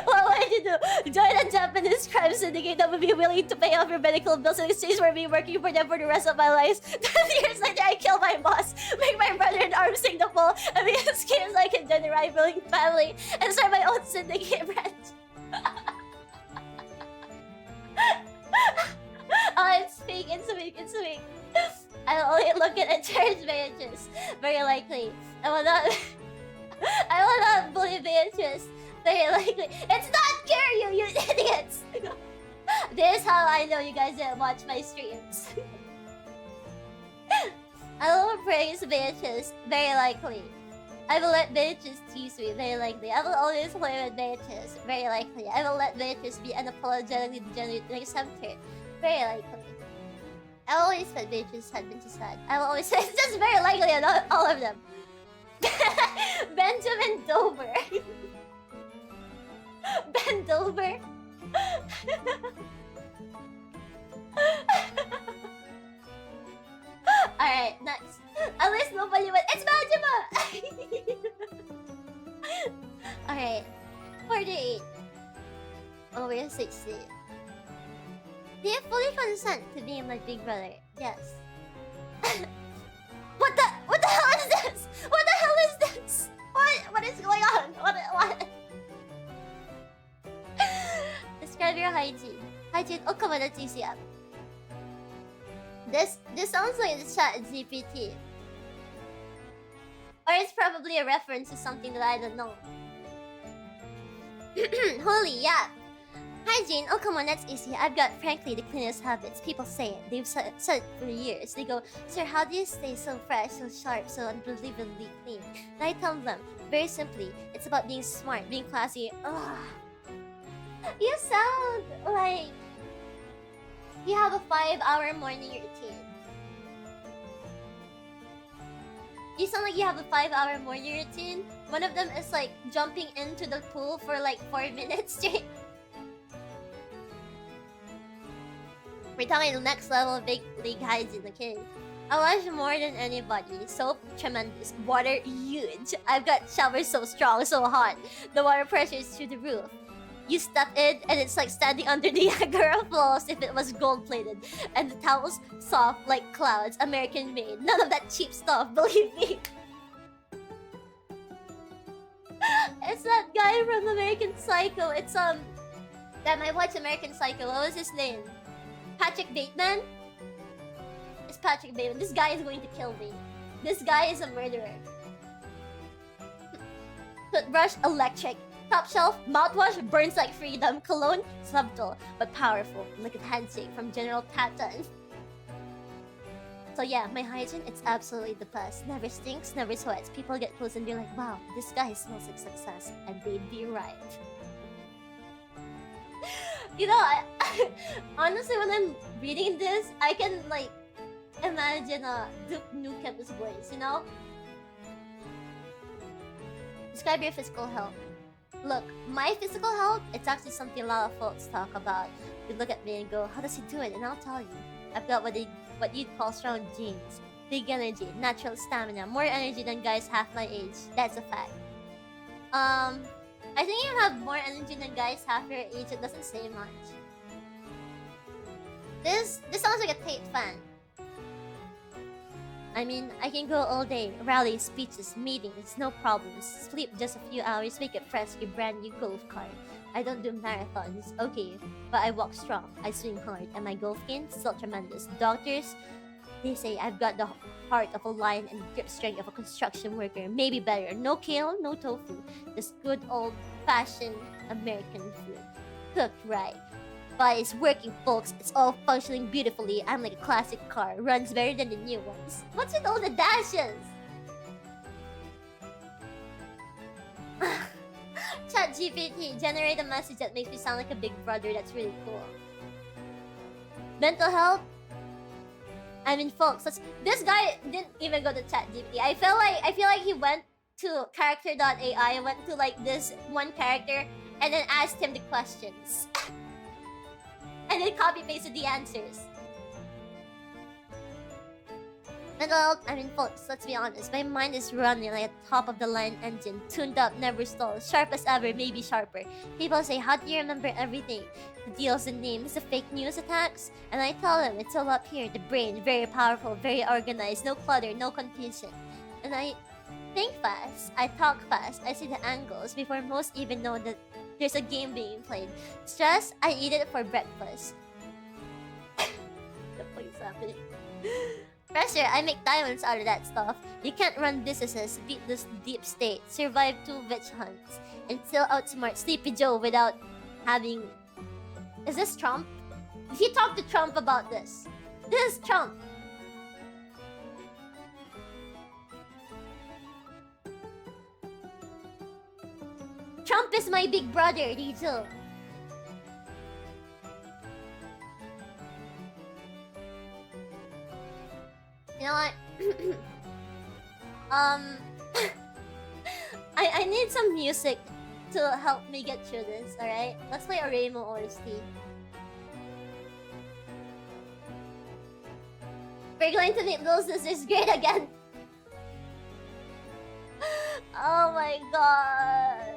What would you do? Join a Japanese crime syndicate that would be willing to pay off your medical bills in exchange for me working for them for the rest of my life. 10 years later, I kill my boss, make my brother and arm sing the fall, and be as scared as I can join the rivaling family and start my own syndicate branch. Oh, it's fake, it's fake, it's fake. I'll only look at church Beatrice. Very likely. I will not bully Beatrice. Very likely. It's not fair, you idiots! This is how I know you guys didn't watch my streams. I will praise Beatrice. Very likely. I will let Beatrice tease me. Very likely. I will always play with Beatrice. Very likely. I will let Beatrice be unapologetically degenerate and accept her. Very likely. I always said Beatrice had been too sad. I will always say it's just very likely on all of them. Benjamin Dover. Ben Dover. Alright, next. At least nobody went. It's Majima! Alright. 48. Over 60. Do you fully consent to being my Big Brother? Yes. What the hell is this? What the hell is this? What is going on? What? Describe your hygiene. Hygiene. Oh, come on, that's easy. This sounds like the chat GPT. Or it's probably a reference to something that I don't know. Holy, yeah. Hygiene, oh come on, that's easy. I've got, frankly, the cleanest habits. People say it. They've said it for years. They go, sir, how do you stay so fresh, so sharp, so unbelievably clean? And I tell them, very simply, it's about being smart, being classy. Ugh. You sound like you have a 5-hour morning routine. You sound like you have a 5-hour morning routine. One of them is like jumping into the pool for like 4 minutes straight. We're talking the next level of big league hygiene, okay? I wash more than anybody. Soap, tremendous. Water, huge. I've got showers so strong, so hot. The water pressure is through the roof. You step in and it's like standing under the Niagara Falls if it was gold-plated. And the towels soft like clouds, American made. None of that cheap stuff, believe me. It's that guy from American Psycho. It's damn, I watched American Psycho. What was his name? Patrick Bateman? It's Patrick Bateman. This guy is going to kill me. This guy is a murderer. Toothbrush, electric. Top shelf, mouthwash, burns like freedom. Cologne, subtle but powerful. Liquid handshake from General Patton. So yeah, my hygiene, it's absolutely the best. Never stinks, never sweats. People get close and be like, wow, this guy smells like success. And they'd be right. You know, honestly, when I'm reading this, I can like imagine Duke Nukem's voice, you know? Describe your physical health. Look, my physical health, it's actually something a lot of folks talk about. You look at me and go, how does he do it? And I'll tell you. I've got what you'd call strong genes. Big energy, natural stamina, more energy than guys half my age. That's a fact. I think you have more energy than guys half your age. It doesn't say much. This sounds like a Tate fan. I mean, I can go all day. Rallies, speeches, meetings, no problems. Sleep just a few hours, make it fresh, your brand new golf cart. I don't do marathons, okay, but I walk strong, I swing hard, and my golf game still tremendous. Doctors, they say I've got the heart of a lion and grip strength of a construction worker. Maybe better. No kale, no tofu. Just good old-fashioned American food. Cooked right. But it's working, folks. It's all functioning beautifully. I'm like a classic car. Runs better than the new ones. What's with all the dashes? ChatGPT, generate a message that makes me sound like a big brother. That's really cool. Mental health? I mean, folks, this guy didn't even go to ChatGPT. I feel like he went to character.ai, went to like this one character, and then asked him the questions. And then copy-pasted the answers. Mental health, I mean, folks, let's be honest. My mind is running like a top-of-the-line engine. Tuned up, never stalls. Sharp as ever, maybe sharper. People say, how do you remember everything? The deals and names, the fake news attacks? And I tell them, it's all up here. The brain, very powerful, very organized. No clutter, no confusion. And I think fast. I talk fast. I see the angles before most even know that there's a game being played. Stress, I eat it for breakfast. The fuck is happening? Pressure, I make diamonds out of that stuff. You can't run businesses, beat this deep state, survive 2 witch hunts, and still outsmart Sleepy Joe without having... Is this Trump? He talked to Trump about this. This is Trump. Trump is my big brother, Diesel. You know what? I need some music to help me get through this, alright? Let's play Oremo OST. We're going to make Little Sisters great again. Oh my god.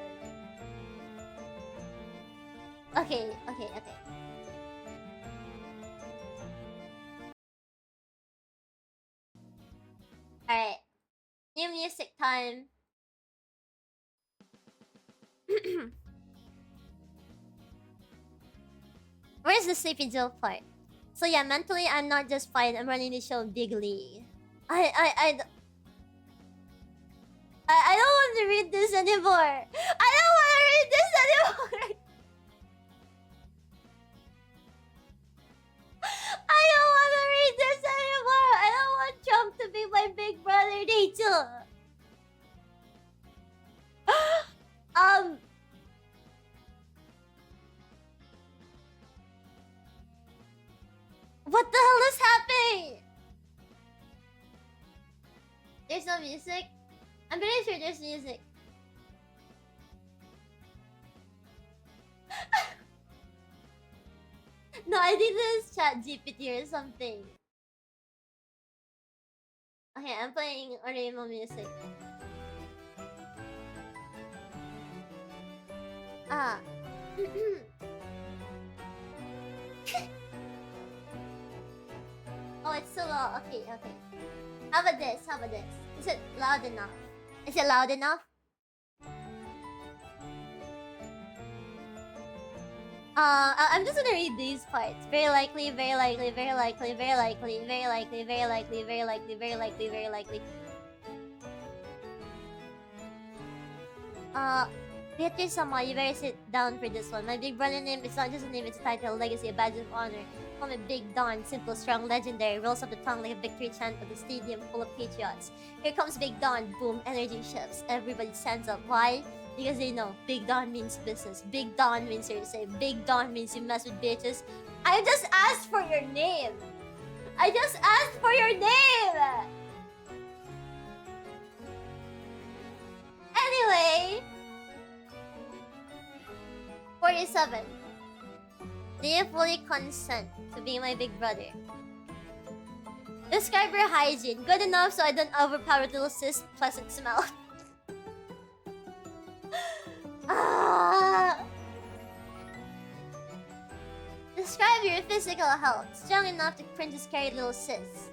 Okay. Alright. New music time. Where's the Sleepy Joe part? So yeah, mentally I'm not just fine, I'm running the show Big League. I don't want to read this anymore. I don't want to read this anymore. I don't want to read this anymore. I don't want Trump to be my big brother, Rachel. What the hell is happening? There's no music? I'm pretty sure there's music. No, I think this is ChatGPT or something. Okay, I'm playing Oremo music. Oh, it's so low. Okay, okay. How about this? How about this? Is it loud enough? Is it loud enough? I'm just gonna read these parts. Very likely, very likely, very likely, very likely, very likely, very likely, very likely, very likely, very likely. Beatrice Sama, you better sit down for this one. My big brother name is not just a name, it's a title, a legacy, a badge of honor. Call me Big Don, simple, strong, legendary. Rolls off the tongue like a victory chant of the stadium full of patriots. Here comes Big Don, boom, energy shifts. Everybody stands up. Why? Because they know Big Don means business. Big Don means you're safe. Big Don means you mess with bitches. I just asked for your name. I just asked for your name. Anyway, 47. Do you fully consent to be my big brother? Describe your hygiene. Good enough so I don't overpower little sis' pleasant smell. Describe your physical health. Strong enough to princess carry little sis.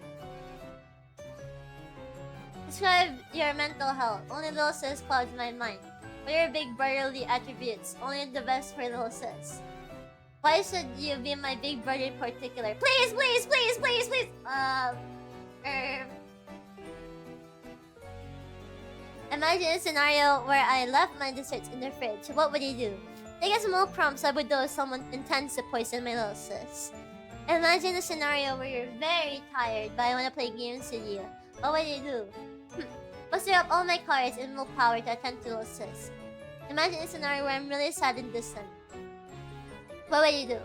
Describe your mental health. Only little sis clouds my mind. What are your big brotherly attributes? Only the best for little sis. Why should you be my big brother in particular? Please, please, please, please, please. Imagine a scenario where I left my desserts in the fridge. What would you do? Take a small crumb so I would know someone intends to poison my little sis. Imagine a scenario where you're very tired but I want to play games with you. What would you do? Muster up all my courage and willpower to attend to little sis. Imagine a scenario where I'm really sad and distant. What would you do?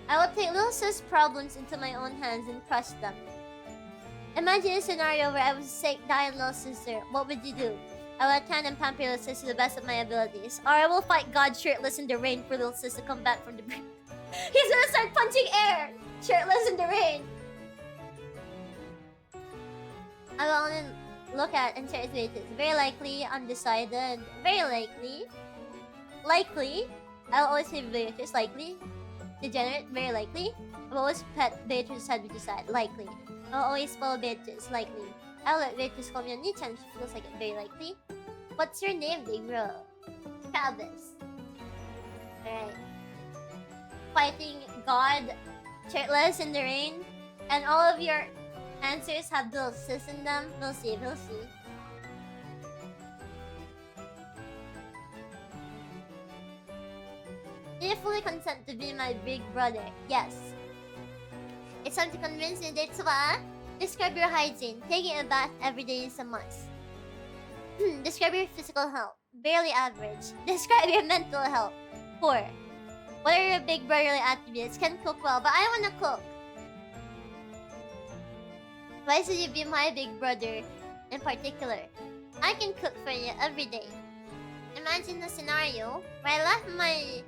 I will take little sis' problems into my own hands and crush them. Imagine a scenario where I was sick, dying little sister. What would you do? I will attend and pamper little sis to the best of my abilities. Or I will fight God shirtless in the rain for little sis to come back from the brink. He's gonna start punching air! Shirtless in the rain! I will only look at and share its wages. Very likely, undecided. Very likely. Likely. I'll always say Beatrice, likely. Degenerate, very likely. I'll always pet Beatrice's head with side, likely. I'll always follow Beatrice, likely. I'll let Beatrice call me on Nichan, she feels like it, very likely. What's your name, big bro? Travis. Alright. Fighting God, shirtless in the rain, and all of your answers have little sis in them. We'll see, we'll see. Do you fully consent to be my big brother? Yes. It's time to convince me that describe your hygiene. Taking a bath every day is a must. Describe your physical health. Barely average. Describe your mental health. Poor. What are your big brotherly attributes? Can cook well, but I wanna cook. Why should you be my big brother in particular? I can cook for you every day. Imagine a scenario where I left my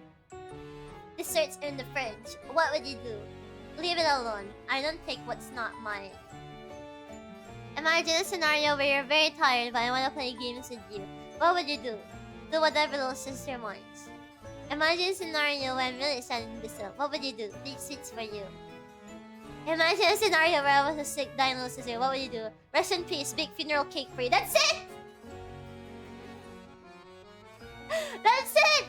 desserts in the fridge. What would you do? Leave it alone. I don't take what's not mine. Imagine a scenario where you're very tired but I want to play games with you. What would you do? Do whatever little sister wants. Imagine a scenario where I'm really sad and distant. What would you do? These seats for you. Imagine a scenario where I was a sick, dying little sister. What would you do? Rest in peace. Big funeral cake for you. That's it! That's it!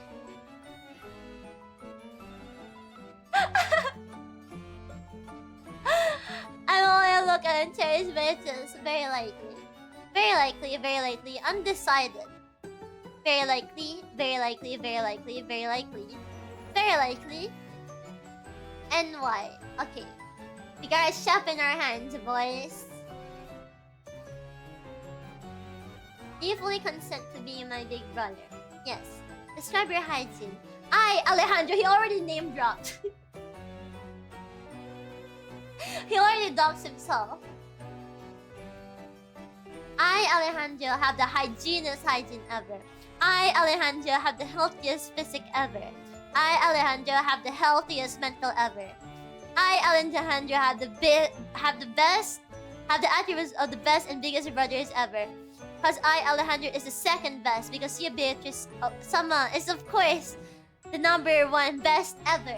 I will look at and cherish bitches. Very likely. Very likely, very likely. Undecided. Very likely, very likely, very likely, very likely. Very likely. And why? Okay. We gotta sharpen our hands, boys. Do you fully consent to be my big brother? Yes. Describe your hygiene. Alejandro, he already name dropped. He already doxed himself. Alejandro, have the hygienist hygiene ever. Alejandro, have the healthiest physique ever. Alejandro, have the healthiest mental ever. Alejandro, have the attributes of the best and biggest brothers ever. Because Alejandro is the second best because you, Beatrice Sama, is of course The #1 best ever.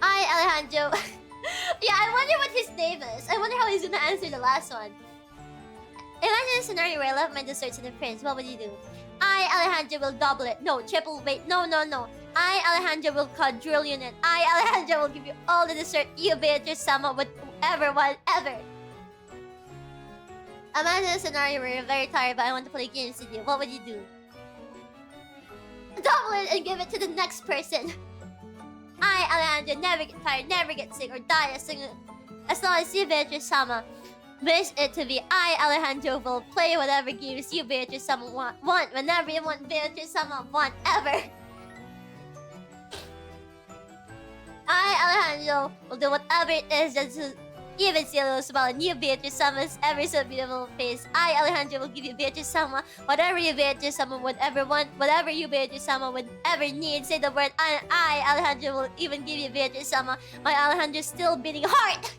Alejandro. Yeah, I wonder what his name is. I wonder how he's gonna answer the last one. Imagine a scenario where I left my desserts in the fridge. What would you do? Alejandro will double it. No, triple. Wait, no. Alejandro will quadrillion it. Alejandro will give you all the dessert you, Beatrice-sama, would ever want ever. Imagine a scenario where you're very tired but I want to play games with you. What would you do? Double it and give it to the next person. Alejandro, never get tired, never get sick or die as long as you, Beatrice-sama, wish it to be. Alejandro, will play whatever games you, Beatrice-sama, want whenever you want, Beatrice-sama, want ever. Alejandro, will do whatever it is just to even see a little smile on you, Beatrice-sama's ever so beautiful face. Alejandro, will give you, Beatrice-sama, whatever you, Beatrice-sama, would ever want, whatever you, Beatrice-sama, would ever need. Say the word Alejandro, will even give you, Beatrice-sama, my Alejandro's still beating heart.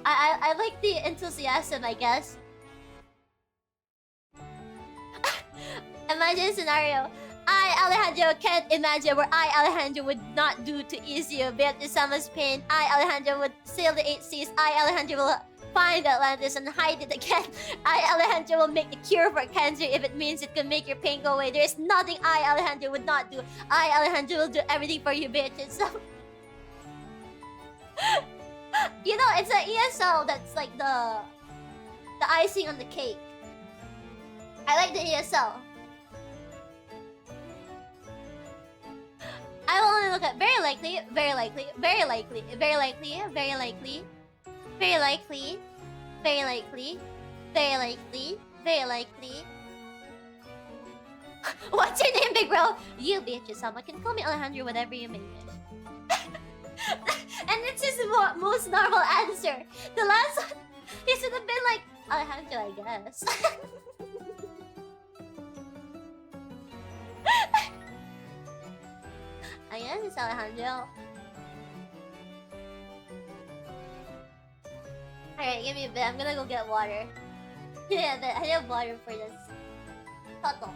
I like the enthusiasm, I guess. Imagine a scenario. Alejandro, can't imagine where Alejandro would not do to ease you, Beatrice-sama's pain. Alejandro would sail the 8 seas. Alejandro will find Atlantis and hide it again. Alejandro will make the cure for cancer if it means it can make your pain go away. There is nothing Alejandro would not do. Alejandro will do everything for you, Beatrice. So you know, it's an ESL that's like the icing on the cake. I like the ESL. I will only look at very likely, very likely, very likely, very likely, very likely, very likely, very likely, very likely, very likely. What's your name, big bro? You, Beatrice-sama, can call me Alejandro, whatever you may wish. And it's his most normal answer. The last one, he should have been like, Alejandro, I guess. I guess it's Alejandro. Alright, give me a bit. I'm gonna go get water. Yeah, but I have water for this. Toto.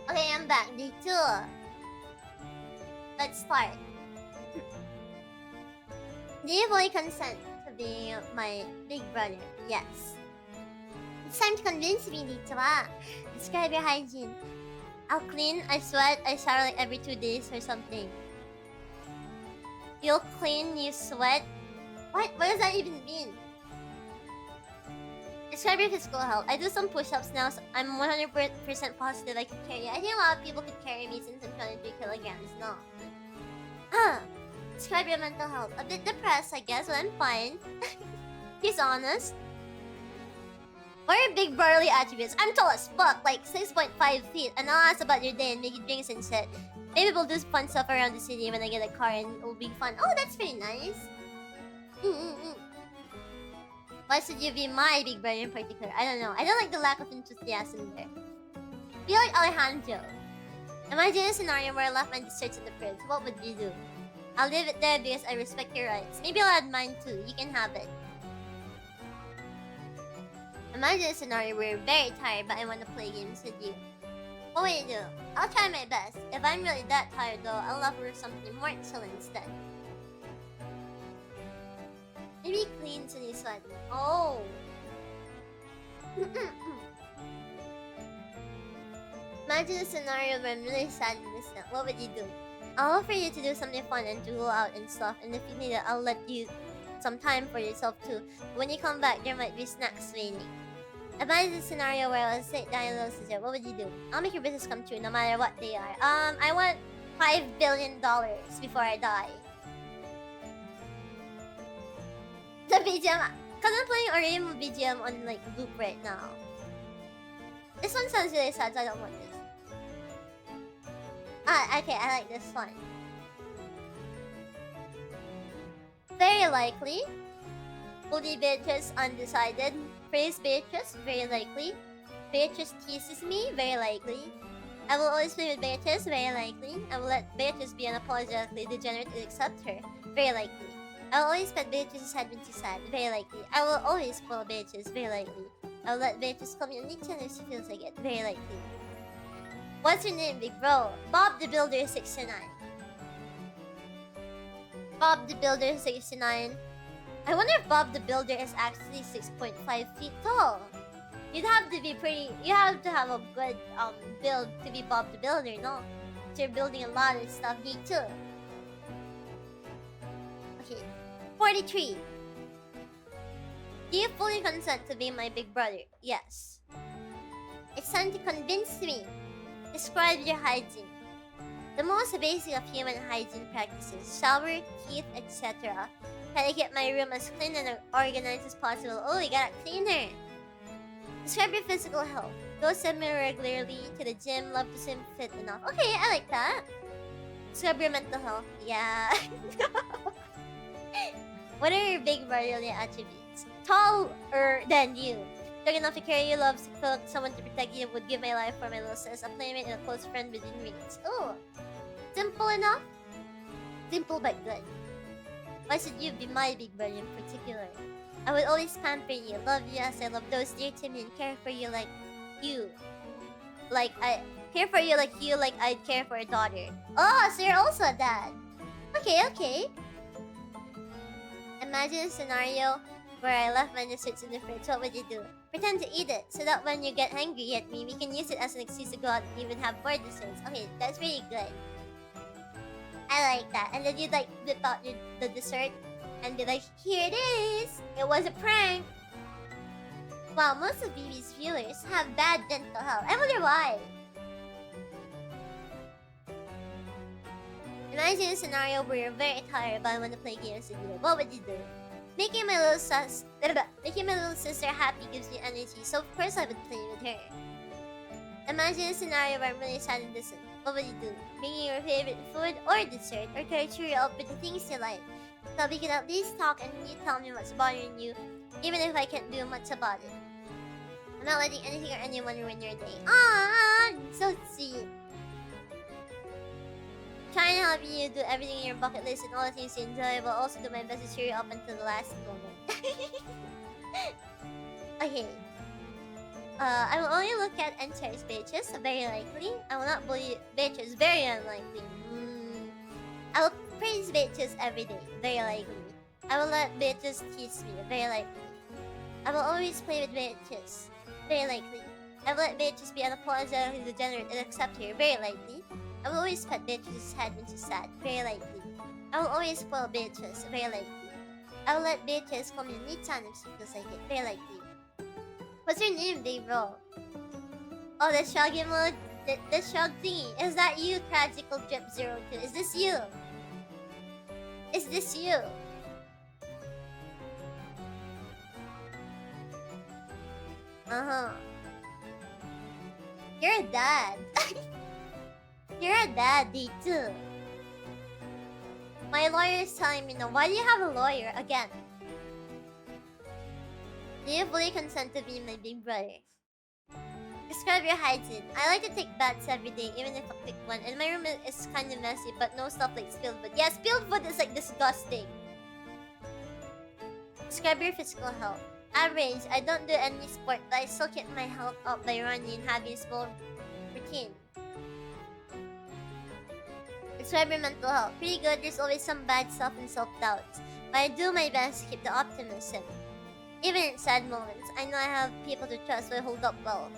Okay, I'm back. Day 2. Let's start. Do you fully consent to being my big brother? Yes. It's time to convince me, Dicha. Describe your hygiene. I'll clean, I sweat, I shower like every 2 days or something. You'll clean, you sweat? What does that even mean? Describe your physical health. I do some push-ups now, so I'm 100% positive I can carry you. I think a lot of people could carry me since I'm 23 kilograms. No. Describe your mental health. A bit depressed, I guess, but I'm fine. He's honest. What are your big brotherly attributes? I'm tall as fuck, like 6.5 feet. And I'll ask about your day and make you drinks and shit. Maybe we'll do fun stuff around the city when I get a car and it'll be fun. Oh, that's very nice. Why should you be my big brother in particular? I don't know. I don't like the lack of enthusiasm there. Feel like Alejandro. Imagine a scenario where I left my desserts in the fridge. What would you do? I'll leave it there because I respect your rights. Maybe I'll add mine too. You can have it. Imagine a scenario where you're very tired but I want to play games with you. What will you do? I'll try my best. If I'm really that tired though, I'll offer something more chill instead. Maybe clean and you sweat. Oh. Imagine a scenario where I'm really sad and distant. What would you do? I'll offer you to do something fun and to go out and stuff. And if you need it, I'll let you some time for yourself too. When you come back, there might be snacks waiting. Imagine a scenario where I'll sit down and little sister. What would you do? I'll make your business come true no matter what they are. I want $5 billion before I die. The BGM, cause I'm playing Orium BGM on like loop right now. This one sounds really sad, so I don't want this. Ah, okay, I like this one. Very likely. Bully Beatrice, undecided. Praise Beatrice, very likely. Beatrice teases me, very likely. I will always play with Beatrice, very likely. I will let Beatrice be unapologetically degenerate and accept her, very likely. I will always pet Beatrice's head when she's sad, very likely. I will always spoil Beatrice, very likely. I will let Beatrice call me on each if she feels like it, very likely. What's your name, big bro? Bob the Builder 69. Bob the Builder 69. I wonder if Bob the Builder is actually 6.5 feet tall. You'd have to be pretty... You have to have a good build to be Bob the Builder, no? So you're building a lot of stuff, me too. Okay. 43. Do you fully consent to be my big brother? Yes. It's time to convince me. Describe your hygiene. The most basic of human hygiene practices. Shower, teeth, etc. Try to keep my room as clean and organized as possible. Oh, we got a cleaner. Describe your physical health. Go semi-regularly to the gym. Love to swim, fit enough. Okay, I like that. Describe your mental health. Yeah. What are your big brotherly attributes? Taller than you. Strong enough to carry you, loves to cook, someone to protect you, would give my life for my little sis, a playmate and a close friend within reach. Oh, simple enough? Simple but good. Why should you be my big brother in particular? I would always pamper you, love you as I love those dear to me, and care for you like you. Like I'd care for a daughter. Oh, so you're also a dad. Okay, okay. Imagine a scenario where I left my desserts in the fridge. What would you do? Pretend to eat it, so that when you get angry at me, we can use it as an excuse to go out and even have more desserts. Okay, that's really good. I like that. And then you'd like whip out the dessert and be like, here it is! It was a prank! Wow, most of BB's viewers have bad dental health. I wonder why. Imagine a scenario where you're very tired but want to play games with you. What would you do? Making my little sister happy gives me energy, so of course I would play with her. Imagine a scenario where I'm really sad and distant. What would you do? Bringing your favorite food or dessert, or try to cheer you up with the things you like. So we can at least talk and you tell me what's bothering you, even if I can't do much about it. I'm not letting anything or anyone ruin your day. Ah, so sweet. Trying to help you do everything in your bucket list and all the things you enjoy, but also do my best to cheer you up until the last moment. Okay. I will only look at and cherish bitches, very likely. I will not bully bitches, very unlikely. I will praise bitches every day, very likely. I will let bitches tease me, very likely. I will always play with bitches, very likely. I will let bitches be unapologetically degenerate and accept her, very likely. I will always pet Beatrice's head when she's sad, very likely. I will always spoil Beatrice, very likely. I will let Beatrice call me Nichan if she feels like it, very likely. What's your name, big bro? Oh, the shrug emote? The shrug thingy. Is that you, Tragical Drip 02? Is this you? Is this you? Uh-huh. You're a dad. You're a daddy too. My lawyer is telling me no. Why do you have a lawyer again? Do you fully consent to be my big brother? Describe your hygiene. I like to take baths every day, even if a quick one. And my room is kind of messy, but no stuff like spilled food. Yeah, spilled food is like disgusting. Describe your physical health. Average. I don't do any sport, but I still keep my health up by running and having a small routine. Describe your mental health. Pretty good. There's always some bad stuff and self-doubts, but I do my best to keep the optimism. Even in sad moments, I know I have people to trust will hold up well.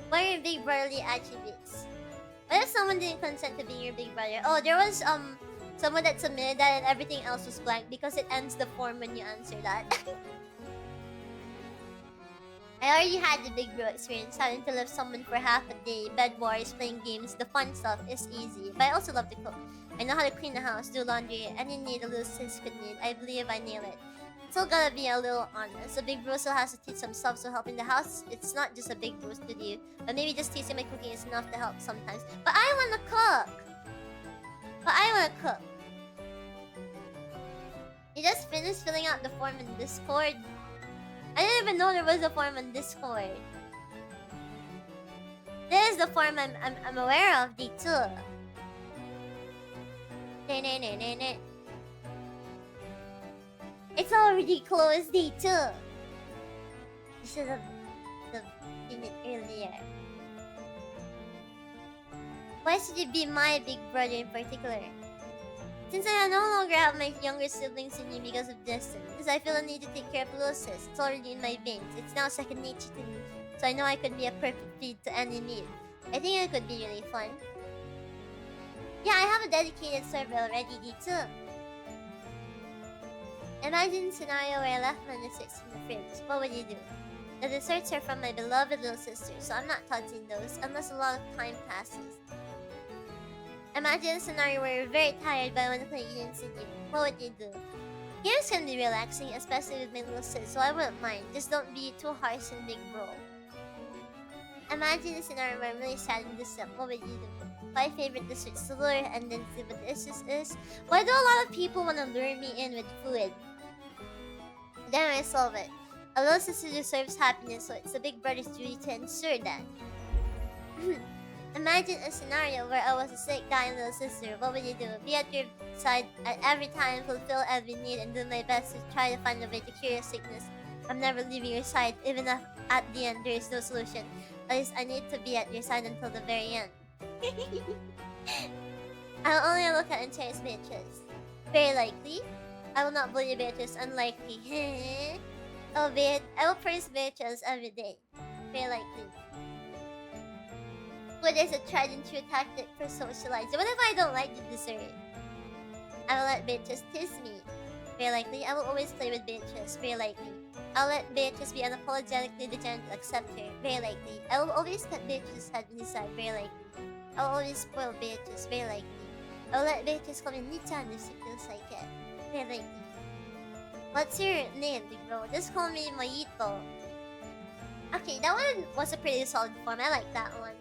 What are your big brotherly attributes? What if someone didn't consent to being your big brother? Oh, there was someone that submitted that and everything else was blank because it ends the form when you answer that. I already had the big bro experience, having to live someone for half a day, bed wars, playing games. The fun stuff is easy, but I also love to cook. I know how to clean the house, do laundry, any need a little sis could need. I believe I nail it. Still gotta be a little honest. A big bro still has to teach some stuff, so helping the house, it's not just a big bro studio. But maybe just teaching my cooking is enough to help sometimes. But I wanna cook! You just finished filling out the form in Discord. I didn't even know there was a form on Discord. This is the form I'm aware of, dechu. It's already closed, dechu. You should have seen it earlier. Why should you be my big brother in particular? Since I no longer have my younger siblings in me because of distance, I feel a need to take care of little sis. It's already in my veins. It's now second nature to me, so I know I could be a perfect feed to any need. I think it could be really fun. Yeah, I have a dedicated server already, too. Imagine a scenario where I left my desserts in the fridge. What would you do? The desserts are from my beloved little sister, so I'm not touching those unless a lot of time passes. Imagine a scenario where you're very tired but I want to play games with you. What would you do? Games can be relaxing, especially with my little sis, so I wouldn't mind. Just don't be too harsh and big bro. Imagine a scenario where I'm really sad and distraught. What would you do? 5 favorite desserts to lure and then see what the issue is. Why do a lot of people want to lure me in with food? Then I solve it. A little sister deserves happiness, so it's a big brother's duty to ensure that. Imagine a scenario where I was a sick, dying little sister. What would you do? Be at your side at every time, fulfill every need, and do my best to try to find a way to cure your sickness. I'm never leaving your side, even if at the end there is no solution. At least I need to be at your side until the very end. I'll only look at and cherish Beatrice. Very likely. I will not bully Beatrice, unlikely. Albeit, I will praise Beatrice every day. Very likely. Food is a tried and true tactic for socializing. What if I don't like the dessert? I will let Beatrice tease me. Very likely. I will always play with Beatrice. Very likely. I'll let Beatrice be unapologetically determined to accept her. Very likely. I will always cut Beatrice's head in his side. Very likely. I will always spoil Beatrice. Very likely. I will let Beatrice call me Nichan if she feels like it. Very likely. What's your name, big bro? Just call me Mojito. Okay, that one was a pretty solid form. I like that one.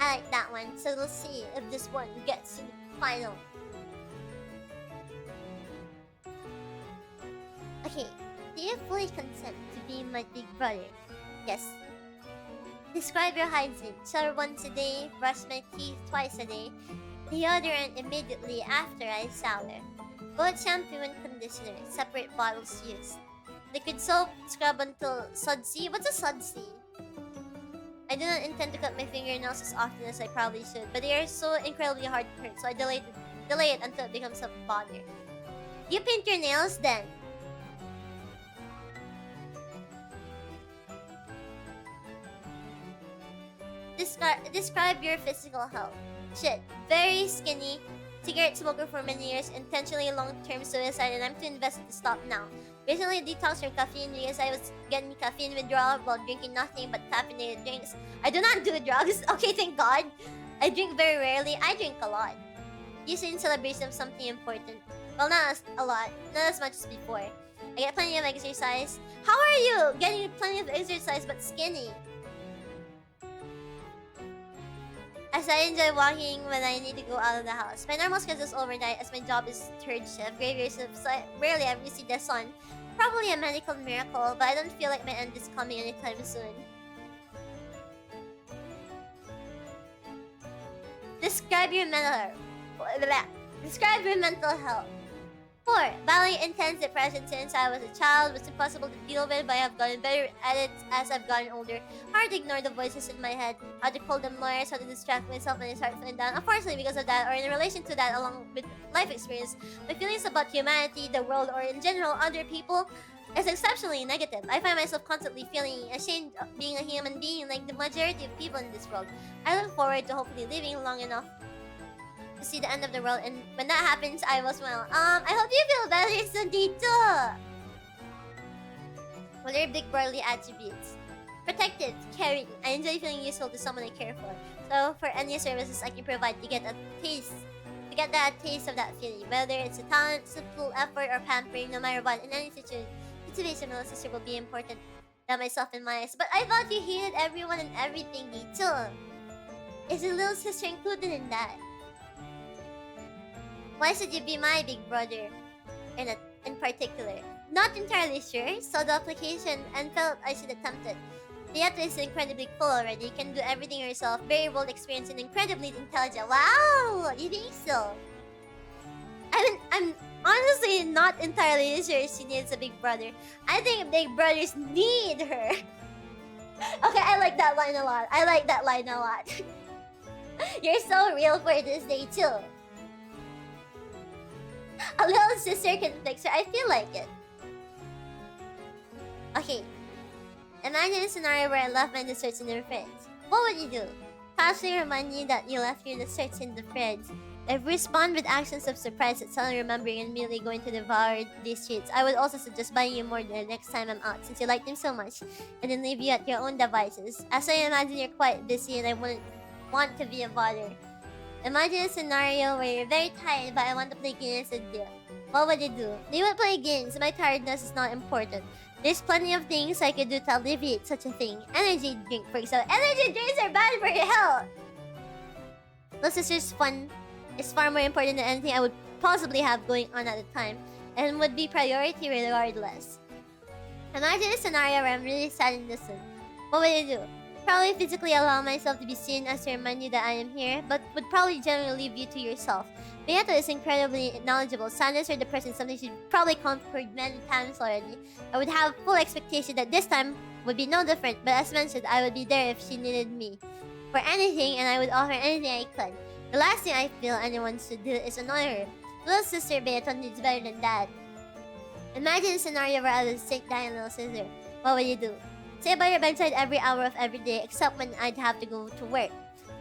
I like that one. So we'll see if this one gets to the final. Okay. Do you fully consent to be my big brother? Yes. Describe your hygiene. Shower once a day, brush my teeth twice a day, deodorant immediately after I shower. Both shampoo and conditioner, separate bottles used. Liquid soap, scrub until sudsy. What's a sudsy? I do not intend to cut my fingernails as often as I probably should, but they are so incredibly hard to hurt, so I delay it until it becomes a bother. Do you paint your nails then? Describe your physical health. Shit. Very skinny. Cigarette smoker for many years. Intentionally long-term suicide, and I'm too invested to stop now. Recently detoxed from caffeine because I was getting caffeine withdrawal while drinking nothing but caffeinated drinks. I do not do drugs. Okay, thank God. I drink very rarely. I drink a lot. Usually in celebration of something important. Well, not a lot. Not as much as before. I get plenty of exercise. How are you getting plenty of exercise but skinny? As I enjoy walking when I need to go out of the house. My normal schedule is overnight as my job is third shift, graveyard shift, so I rarely ever see the sun. Probably a medical miracle, but I don't feel like my end is coming anytime soon. Describe your mental health. 4. Battling intense depression since I was a child was impossible to deal with, but I have gotten better at it as I've gotten older. Hard to ignore the voices in my head, how to call them lawyers, how to distract myself when I start feeling down. Unfortunately, because of that, or in relation to that, along with life experience, my feelings about humanity, the world, or in general, other people is exceptionally negative. I find myself constantly feeling ashamed of being a human being like the majority of people in this world. I look forward to hopefully living long enough to see the end of the world, and when that happens, I will smile. I hope you feel better soon, Dito! What are big brotherly attributes? Protective, caring. I enjoy feeling useful to someone I care for. So, for any services I can provide to get that taste of that feeling, whether it's a talent, simple effort, or pampering, no matter what, in any situation, little sister will be important than myself and my eyes. But I thought you hated everyone and everything, Dito. Is a little sister included in that? Why should you be my big brother in particular? Not entirely sure, saw the application and felt I should attempt it. Beatrice is incredibly cool already, can do everything yourself, very world experienced and incredibly intelligent. Wow! You think so? I'm honestly not entirely sure she needs a big brother. I think big brothers need her. Okay, I like that line a lot. You're so real for this day too. A little sister can fix her. I feel like it. Okay. Imagine a scenario where I left my desserts in the fridge. What would you do? Casually remind you that you left your desserts in the fridge. If we respond with actions of surprise at suddenly remembering and immediately going to devour these treats, I would also suggest buying you more the next time I'm out since you like them so much, and then leave you at your own devices. As I imagine you're quite busy and I wouldn't want to be a bother. Imagine a scenario where you're very tired but I want to play games with you. What would you do? You would play games. My tiredness is not important. There's plenty of things I could do to alleviate such a thing. Energy drink, for example. Energy drinks are bad for your health! Little sister's fun is far more important than anything I would possibly have going on at the time, and would be priority regardless. Imagine a scenario where I'm really sad and distant. What would you do? Probably physically allow myself to be seen as to remind you that I am here, but would probably generally leave you to yourself. Beato is incredibly knowledgeable. Sadness or depression is something she's probably conquered many times already. I would have full expectation that this time would be no different, but as mentioned, I would be there if she needed me for anything, and I would offer anything I could. The last thing I feel anyone should do is annoy her. Little sister Beato needs better than that. Imagine a scenario where I was sick, dying, little sister. What would you do? Stay by your bedside every hour of every day, except when I'd have to go to work.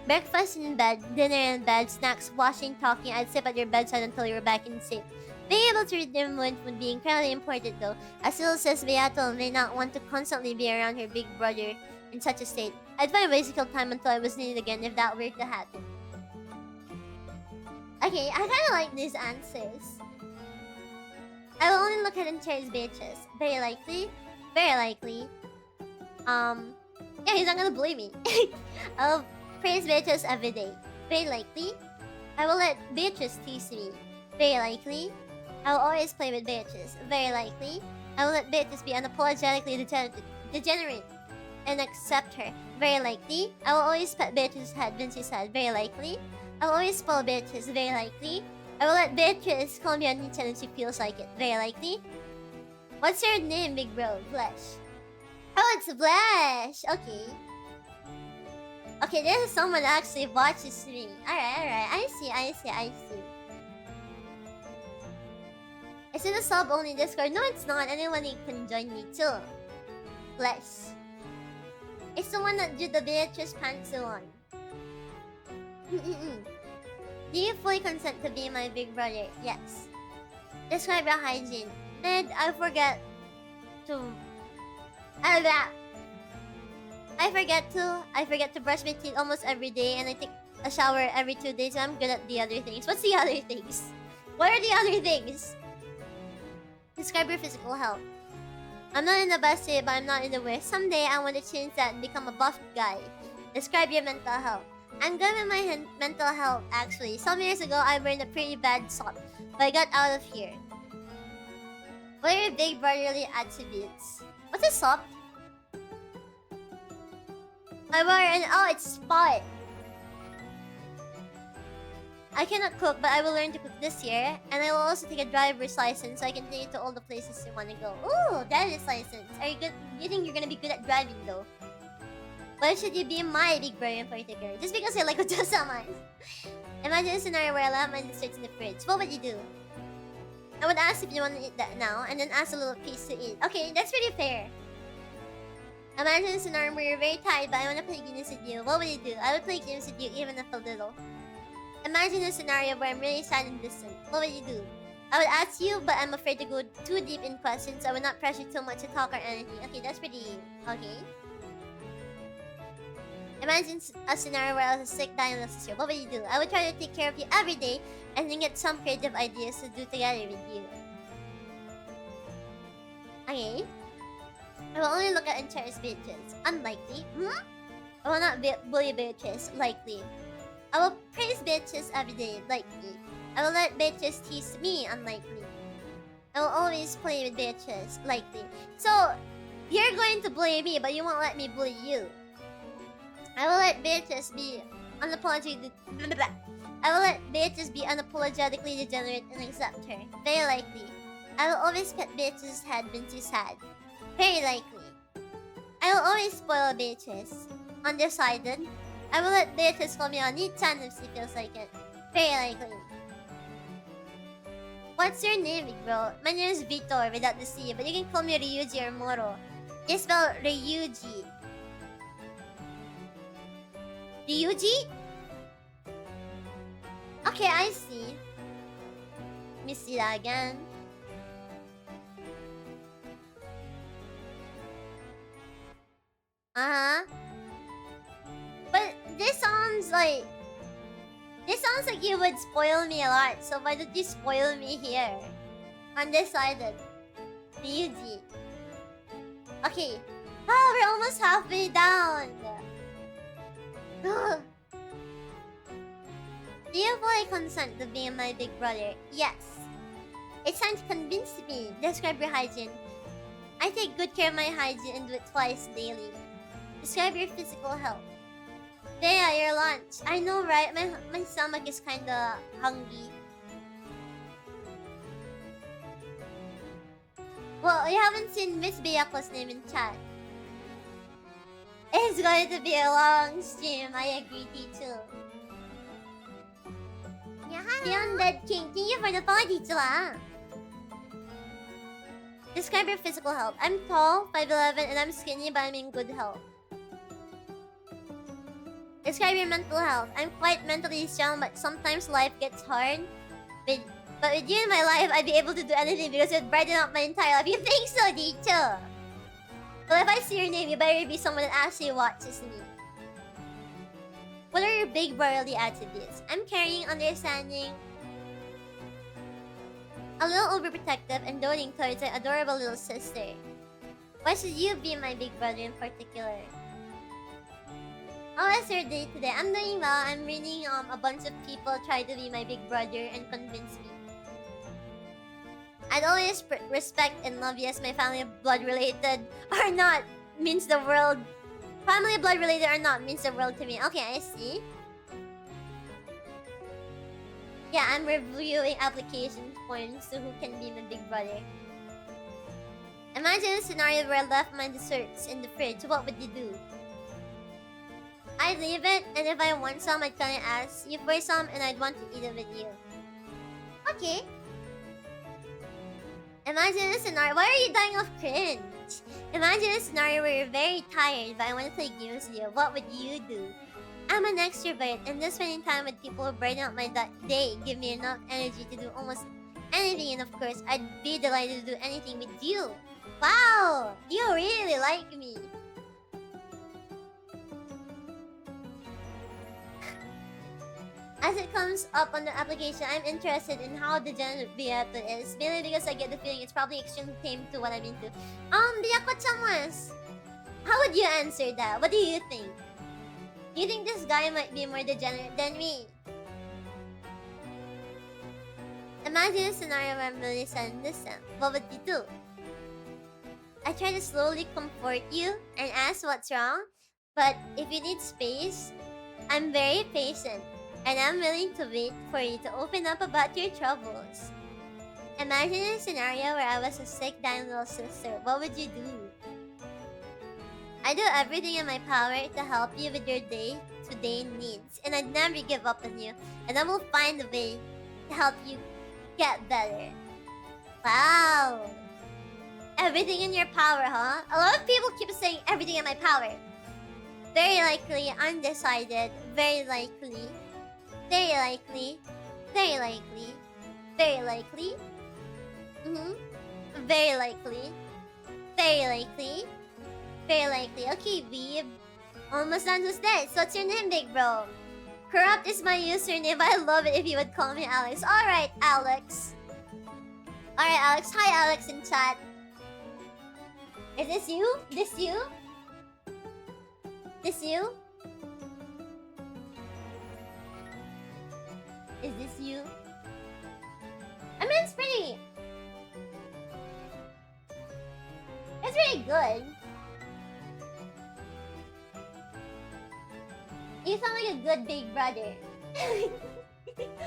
Breakfast in bed, dinner in bed, snacks, washing, talking. I'd sit at your bedside until you were back in shape. Being able to read your mood would be incredibly important though, as little sis Beato may not want to constantly be around her big brother in such a state. I'd find ways to kill time until I was needed again if that were to happen. Okay, I kinda like these answers. I will only look at Inter's bitches. Very likely. Very likely. Yeah, he's not gonna bully me. I'll praise Beatrice every day. Very likely. I will let Beatrice tease me. Very likely. I will always play with Beatrice. Very likely. I will let Beatrice be unapologetically degenerate and accept her. Very likely. I will always pet Beatrice's head when she's sad. Very likely. I will always spoil Beatrice. Very likely. I will let Beatrice call me on Nichan when she feels like it. Very likely. What's your name, big bro? Flesh. Oh, it's Flash! Okay. Okay, this is someone that actually watches me. Alright. I see. Is it a sub-only Discord? No, it's not. Anyone can join me too. Flash. It's the one that did the Beatrice Pantsu one. Do you fully consent to be my big brother? Yes. Describe your hygiene. And I forget to brush my teeth almost every day, and I take a shower every 2 days. So I'm good at the other things. What's the other things? What are the other things? Describe your physical health. I'm not in the best shape, but I'm not in the worst. Someday I want to change that and become a buff guy. Describe your mental health. I'm good with my mental health, actually. Some years ago, I burned a pretty bad salt, but I got out of here. What are your big brotherly attributes? What's a sop? I wear an... Oh, it's spot. I cannot cook, but I will learn to cook this year. And I will also take a driver's license so I can take it to all the places you want to go. Ooh, driver's license. Are you good? You think you're gonna be good at driving though? Why should you be my big brother in particular? Just because I like Otosamas. Imagine a scenario where I left my desserts in the fridge. What would you do? I would ask if you want to eat that now, and then ask a little piece to eat. Okay, that's pretty fair. Imagine a scenario where you're very tired, but I want to play games with you. What would you do? I would play games with you even if a little. Imagine a scenario where I'm really sad and distant. What would you do? I would ask you, but I'm afraid to go too deep in questions. I would not pressure too much to talk or anything. Okay, that's pretty... okay. Imagine a scenario where I was a sick, dying little sister. What would you do? I would try to take care of you every day and then get some creative ideas to do together with you. Okay. I will only look at and cherish bitches. Unlikely. I will not bully bitches. Likely. I will praise bitches every day. Likely. I will let bitches tease me. Unlikely. I will always play with bitches. Likely. So, you're going to bully me, but you won't let me bully you. I will let bitches be unapologetically... I will let bitches be unapologetically degenerate and accept her. Very likely. I will always pet bitches' head when she's sad. Very likely. I will always spoil bitches. Undecided. I will let bitches call me Oni-chan if she feels like it. Very likely. What's your name, big bro? My name is Vitor without the C, but you can call me Ryuji or Moro. It's spelled Ryuji. Ryuji? Okay, I see. Let me see that again. But this sounds like... this sounds like you would spoil me a lot, so why did you spoil me here? Undecided. Ryuji. Okay. Oh, we're almost halfway down. Do you fully consent to being my big brother? Yes. It's time to convince me. Describe your hygiene. I take good care of my hygiene and do it twice daily. Describe your physical health. Bea, your lunch. I know, right? My stomach is kinda hungry. Well, you haven't seen Miss Beyako's name in chat. It's going to be a long stream. I agree, too. Beyond Dead King, thank you for the follow, Tichula. Describe your physical health. I'm tall, 5'11", and I'm skinny, but I'm in good health. Describe your mental health. I'm quite mentally strong, but sometimes life gets hard. But with you in my life, I'd be able to do anything because it would brighten up my entire life. You think so, Dicho? Well, if I see your name, you better be someone that actually watches me. What are your big brotherly attributes? I'm caring, understanding, a little overprotective, and doting towards an adorable little sister. Why should you be my big brother in particular? How is your day today? I'm doing well. I'm reading a bunch of people try to be my big brother and convince me. I'd always respect and love you as my family blood related or not means the world. Family blood related or not means the world to me. Okay, I see. Yeah, I'm reviewing application forms to who can be my big brother. Imagine a scenario where I left my desserts in the fridge. What would you do? I'd leave it, and if I want some, I'd kinda ask you for some, and I'd want to eat it with you. Okay. Imagine a scenario... Why are you dying of cringe? Imagine a scenario where you're very tired, but I want to play games with you. What would you do? I'm an extrovert, and just spending time with people who brighten up my day give me enough energy to do almost anything, and of course, I'd be delighted to do anything with you. Wow! You really like me. As it comes up on the application, I'm interested in how degenerate Byaku is, mainly because I get the feeling it's probably extremely tame to what I'm into. Byaku-chamas, how would you answer that? What do you think? Do you think this guy might be more degenerate than me? Imagine a scenario where I'm really sad and distant. What would you do? I try to slowly comfort you and ask what's wrong, but if you need space, I'm very patient. And I'm willing to wait for you to open up about your troubles. Imagine a scenario where I was a sick, dying little sister. What would you do? I do everything in my power to help you with your day-to-day needs. And I'd never give up on you. And I will find a way to help you get better. Wow. Everything in your power, huh? A lot of people keep saying everything in my power. Very likely, undecided. Very likely. Very likely. Very likely. Very likely. Very likely. Very likely. Very likely. Okay, weeb. Almost done with this. What's your name, big bro? Corrupt is my username. I love it if you would call me Alex. Alright, Alex. Alright, Alex. Hi, Alex in chat. Is this you? This you? This you? Is this you? I mean, it's pretty... It's pretty good. You sound like a good big brother.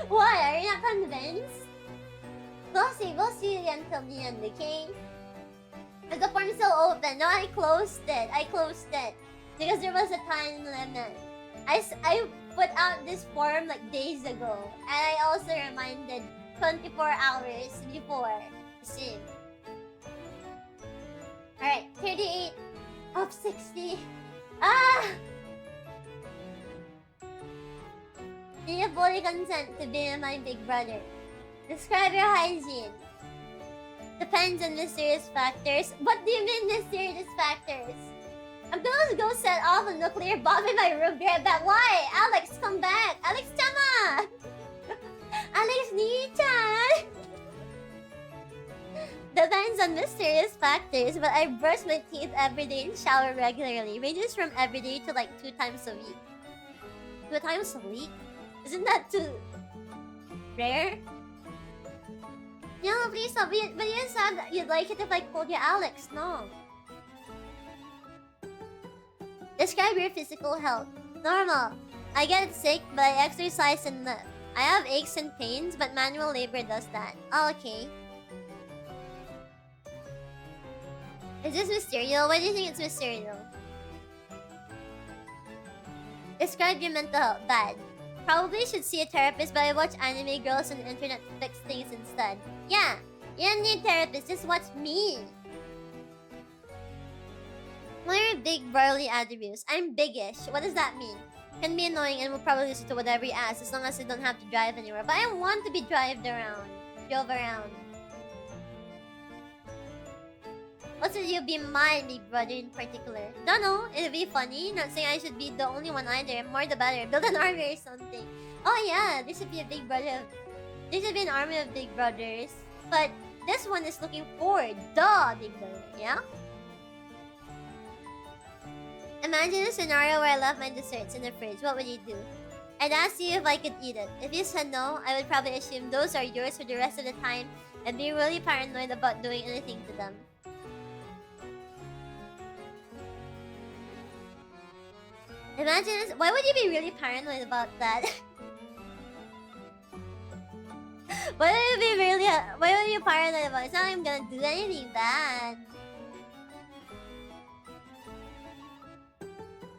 Why? Are you not convinced? We'll see you until the end, okay? Is the form still open? No, I closed it. Because there was a time limit. I put out this form like days ago. And I also reminded 24 hours before the stream. Alright, 38 of 60. Ah! Do you fully consent to being my big brother? Describe your hygiene. Depends on mysterious factors. What do you mean mysterious factors? I'm gonna go set off a nuclear bomb in my room. Be right back. Why? Alex, come back. Alex, tama! Alex, ni-chan! Depends on mysterious factors, but I brush my teeth every day and shower regularly. Ranges from every day to like 2 times a week. 2 times a week? Isn't that too rare? No, please stop. But you said you'd like it if I called you Alex. No. Describe your physical health. Normal. I get sick, but I exercise and lift. I have aches and pains, but manual labor does that. Oh, okay. Is this Mysterio? Why do you think it's Mysterio? Describe your mental health. Bad. Probably should see a therapist, but I watch anime girls on the internet to fix things instead. Yeah, you don't need therapist, just watch me. What are your big brotherly attributes? I'm biggish. What does that mean? Can be annoying and will probably listen to whatever you ask as long as I don't have to drive anywhere. But I want to be drove around. What should you be my big brother in particular? Don't know. It'll be funny. Not saying I should be the only one either. More the better. Build an army or something. Oh yeah, there should be a big brother. There should be an army of big brothers. But this one is looking for the big brother, yeah? Imagine a scenario where I left my desserts in the fridge. What would you do? I'd ask you if I could eat it. If you said no, I would probably assume those are yours for the rest of the time and be really paranoid about doing anything to them. Imagine this. Why would you be really paranoid about that? Why would you paranoid about it? It's not like I'm gonna do anything bad.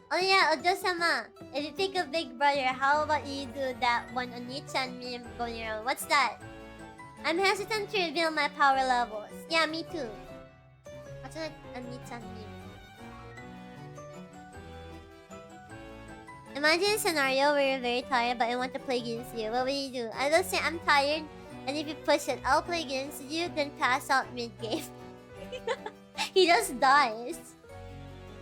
Oh yeah, Ojo-sama. If you pick a big brother, how about you do that one Oni-chan meme going around? What's that? I'm hesitant to reveal my power levels. Yeah, me too. What's that Oni-chan meme? Imagine a scenario where you're very tired but I want to play against you. What will you do? I will say I'm tired, and if you push it, I'll play against you, then pass out mid-game. He just dies.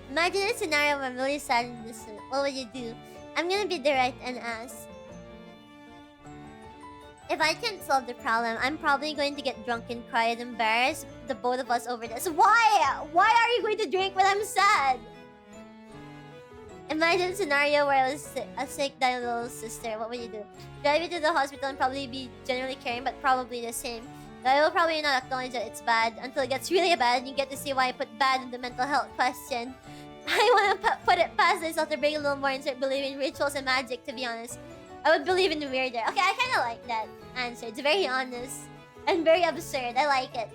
Imagine a scenario where I'm really sad in this suit. What would you do? I'm gonna be direct and ask. If I can't solve the problem, I'm probably going to get drunk and cry and embarrass the both of us over this. Why? Why are you going to drink when I'm sad? Imagine a scenario where I was a sick, dying little sister. What would you do? Drive you to the hospital and probably be generally caring, but probably the same. I will probably not acknowledge that it's bad until it gets really bad and you get to see why I put bad in the mental health question. I want to put it past myself to bring a little more and start believing in rituals and magic, to be honest. I would believe in the weirder. Okay, I kind of like that answer. It's very honest and very absurd. I like it.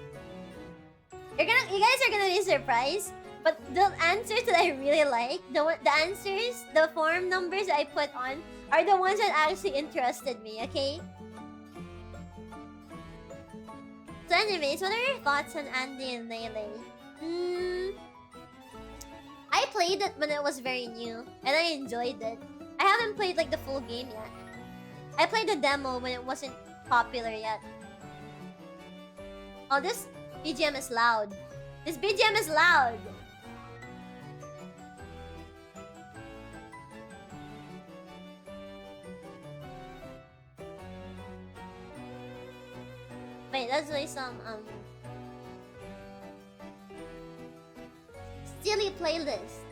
You guys are gonna be surprised, but the answers that I really like, the answers, the form numbers that I put on, are the ones that actually interested me. Okay. So, anyways, what are your thoughts on Andy and Lele? I played it when it was very new, and I enjoyed it. I haven't played like the full game yet. I played the demo when it wasn't popular yet. Oh, this BGM is loud. This BGM is loud. Wait, let's play some silly playlist.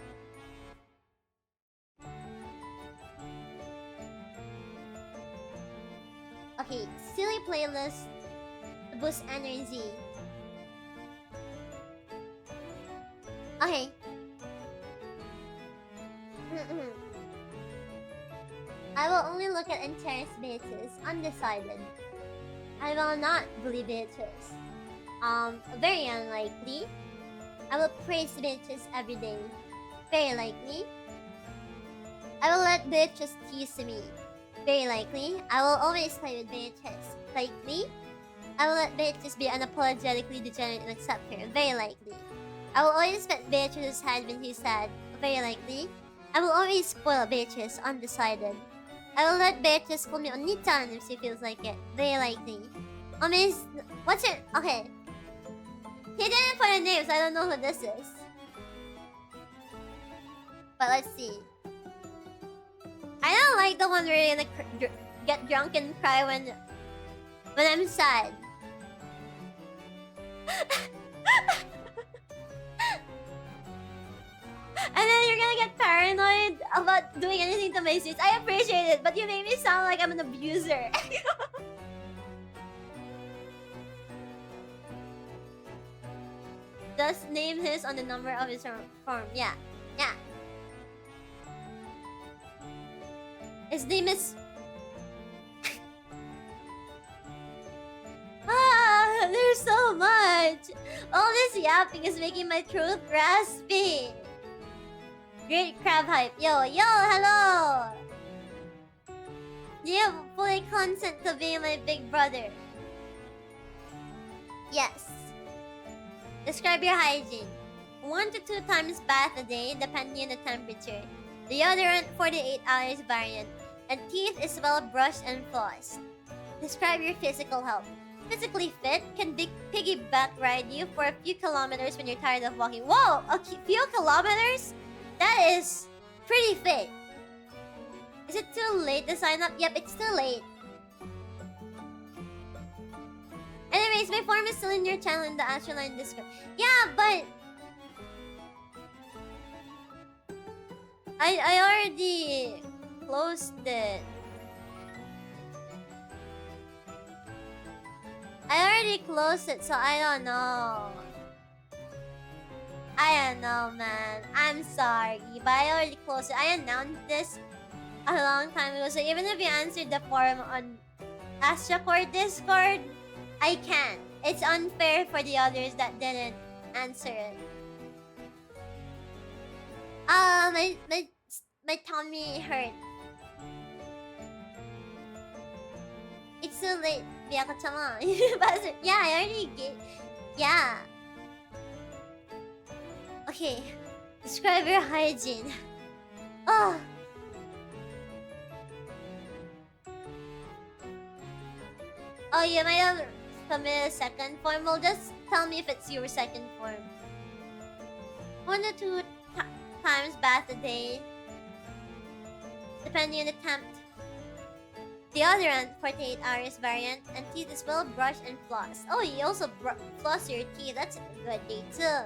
Okay, silly playlist to boost energy. Okay. I will only look at interest basis, undecided. I will not believe Beatrice. Very unlikely. I will praise Beatrice every day. Very likely. I will let Beatrice tease me. Very likely. I will always play with Beatrice. Likely. I will let Beatrice be unapologetically degenerate and accept her. Very likely. I will always pet Beatrice's head when he's sad. Very likely. I will always spoil Beatrice. Undecided. I will let Beatrice call me Oni-chan if she feels like it. Very likely. Miss, what's your... Okay. He didn't put a name, so I don't know who this is. But let's see. I don't like the one where you're gonna get drunk and cry when I'm sad. And then you're gonna get paranoid about doing anything to my sis. I appreciate it, but you make me sound like I'm an abuser. Just name his on the number of his form. Yeah. Yeah. His name is... there's so much. All this yapping is making my throat raspy. Great crab hype. Yo, hello. Do you fully consent to being my big brother? Yes. Describe your hygiene. 1 to 2 times bath a day, depending on the temperature. Deodorant 48 hours variant. And teeth is well brushed and flossed. Describe your physical health. Physically fit, can piggyback ride you for a few kilometers when you're tired of walking. Whoa! A few kilometers? That is pretty fit. Is it too late to sign up? Yep, it's too late. Anyways, my form is still in your channel in the Astroline Discord. Yeah, but... I already closed it. I already closed it, so I don't know. I don't know, man. I'm sorry, but I already closed it. I announced this a long time ago, so even if you answered the forum on AstraCore Discord, I can't. It's unfair for the others that didn't answer it. My tummy hurt. It's too late. Yeah, I already get. Yeah. Okay. Describe your hygiene. Oh. Oh, you might have submitted a second form. Well, just tell me if it's your second form. 1 to 2 times bath a day, depending on the temp. Deodorant 48 hours variant, and teeth is well brushed and flossed. Oh, you also floss your teeth. That's a good day too.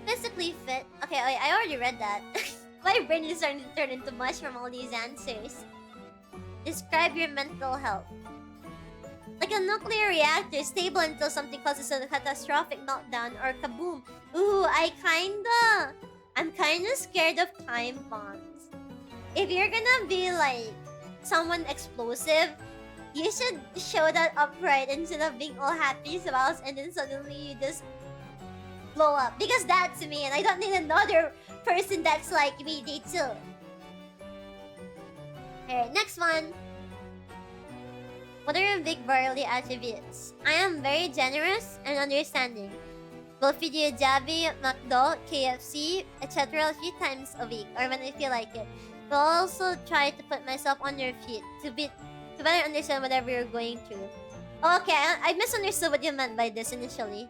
Physically fit. Okay, I already read that. My brain is starting to turn into mush from all these answers. Describe your mental health. Like a nuclear reactor, stable until something causes a catastrophic meltdown or kaboom. Ooh, I'm kinda scared of time bombs. if you're gonna be like someone explosive, you should show that upright instead of being all happy smiles and then suddenly you just blow up. Because that's me and I don't need another person that's like me, they too. Alright, next one. What are your big brotherly attributes? I am very generous and understanding. Will feed you Jabi, McDo, KFC, etc. a few times a week or when I feel like it. Will also try to put myself on your feet to better understand whatever you're going through. Okay, I misunderstood what you meant by this initially.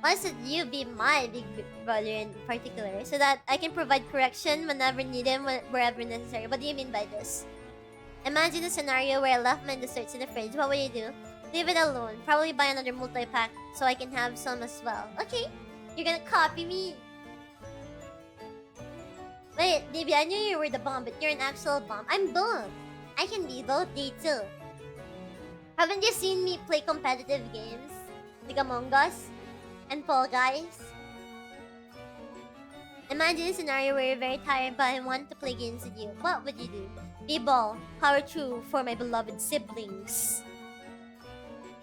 Why should you be my big brother in particular? So that I can provide correction whenever needed, wherever necessary. What do you mean by this? Imagine a scenario where I left my desserts in the fridge. What would you do? Leave it alone. Probably buy another multi-pack so I can have some as well. Okay, you're gonna copy me. Wait, baby, I knew you were the bomb, but you're an actual bomb. I'm both. I can be both, day too. Haven't you seen me play competitive games? Like Among Us and Fall Guys? Imagine a scenario where you're very tired but I want to play games with you. What would you do? B-ball, power through for my beloved siblings.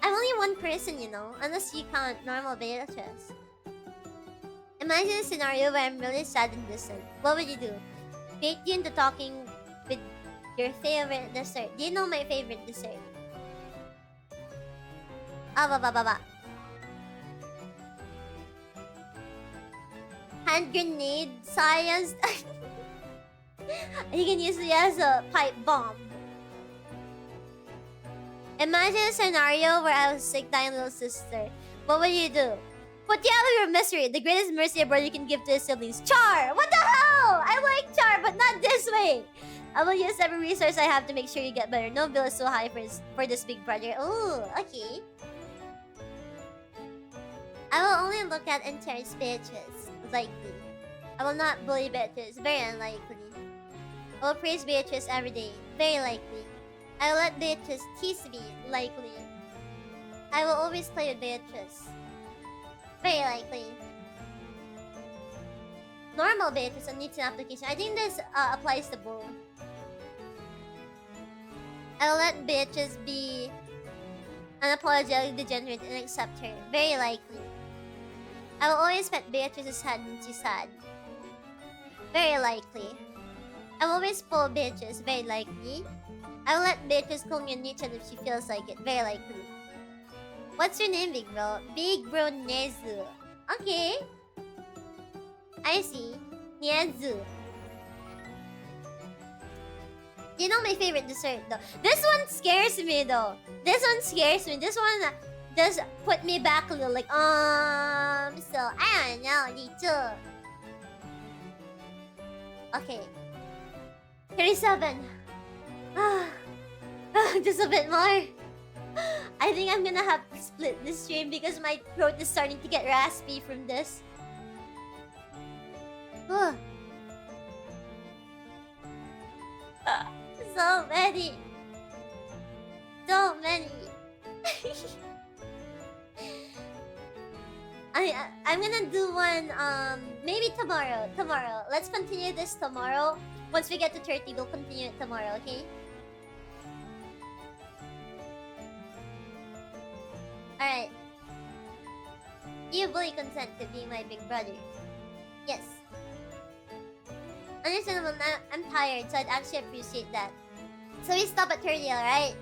I'm only one person, you know, unless you count normal Beatrice. Imagine a scenario where I'm really sad and distant. What would you do? Bait you into talking with your favorite dessert. Do you know my favorite dessert? Hand grenade science. You can use it as a pipe bomb. Imagine a scenario where I was sick, dying little sister. What would you do? Put you out of your misery. The greatest mercy a brother can give to his siblings. Char! What the hell? I like Char, but not this way. I will use every resource I have to make sure you get better. No bill is so high for this big brother. Ooh, okay. I will only look at and cherish Beatrice. Likely. I will not bully Beatrice. Very unlikely. I will praise Beatrice every day. Very likely. I will let Beatrice tease me. Likely. I will always play with Beatrice. Very likely. Normal Beatrice on needs an application. I think this applies to both. I will let Beatrice be unapologetic, degenerate, and accept her. Very likely. I will always pet Beatrice's head when she's sad. Very likely. I will always pull Beatrice. Very likely. I will let Beatrice call me a Nichan if she feels like it. Very likely. What's your name, Big Bro? Big Bro Nezu. Okay. I see. Nezu. You know my favorite dessert though. This one scares me though. This one scares me. This one does put me back a little like, so I don't know, need to. Okay. 37. Just a bit more. I think I'm gonna have to split this stream because my throat is starting to get raspy from this. So many. So many. I'm gonna do one maybe tomorrow. Let's continue this tomorrow. Once we get to 30, we'll continue it tomorrow, okay? Alright. Do you fully consent to being my big brother? Yes. Understandable, I'm tired, so I'd actually appreciate that. So we stop at 30, alright?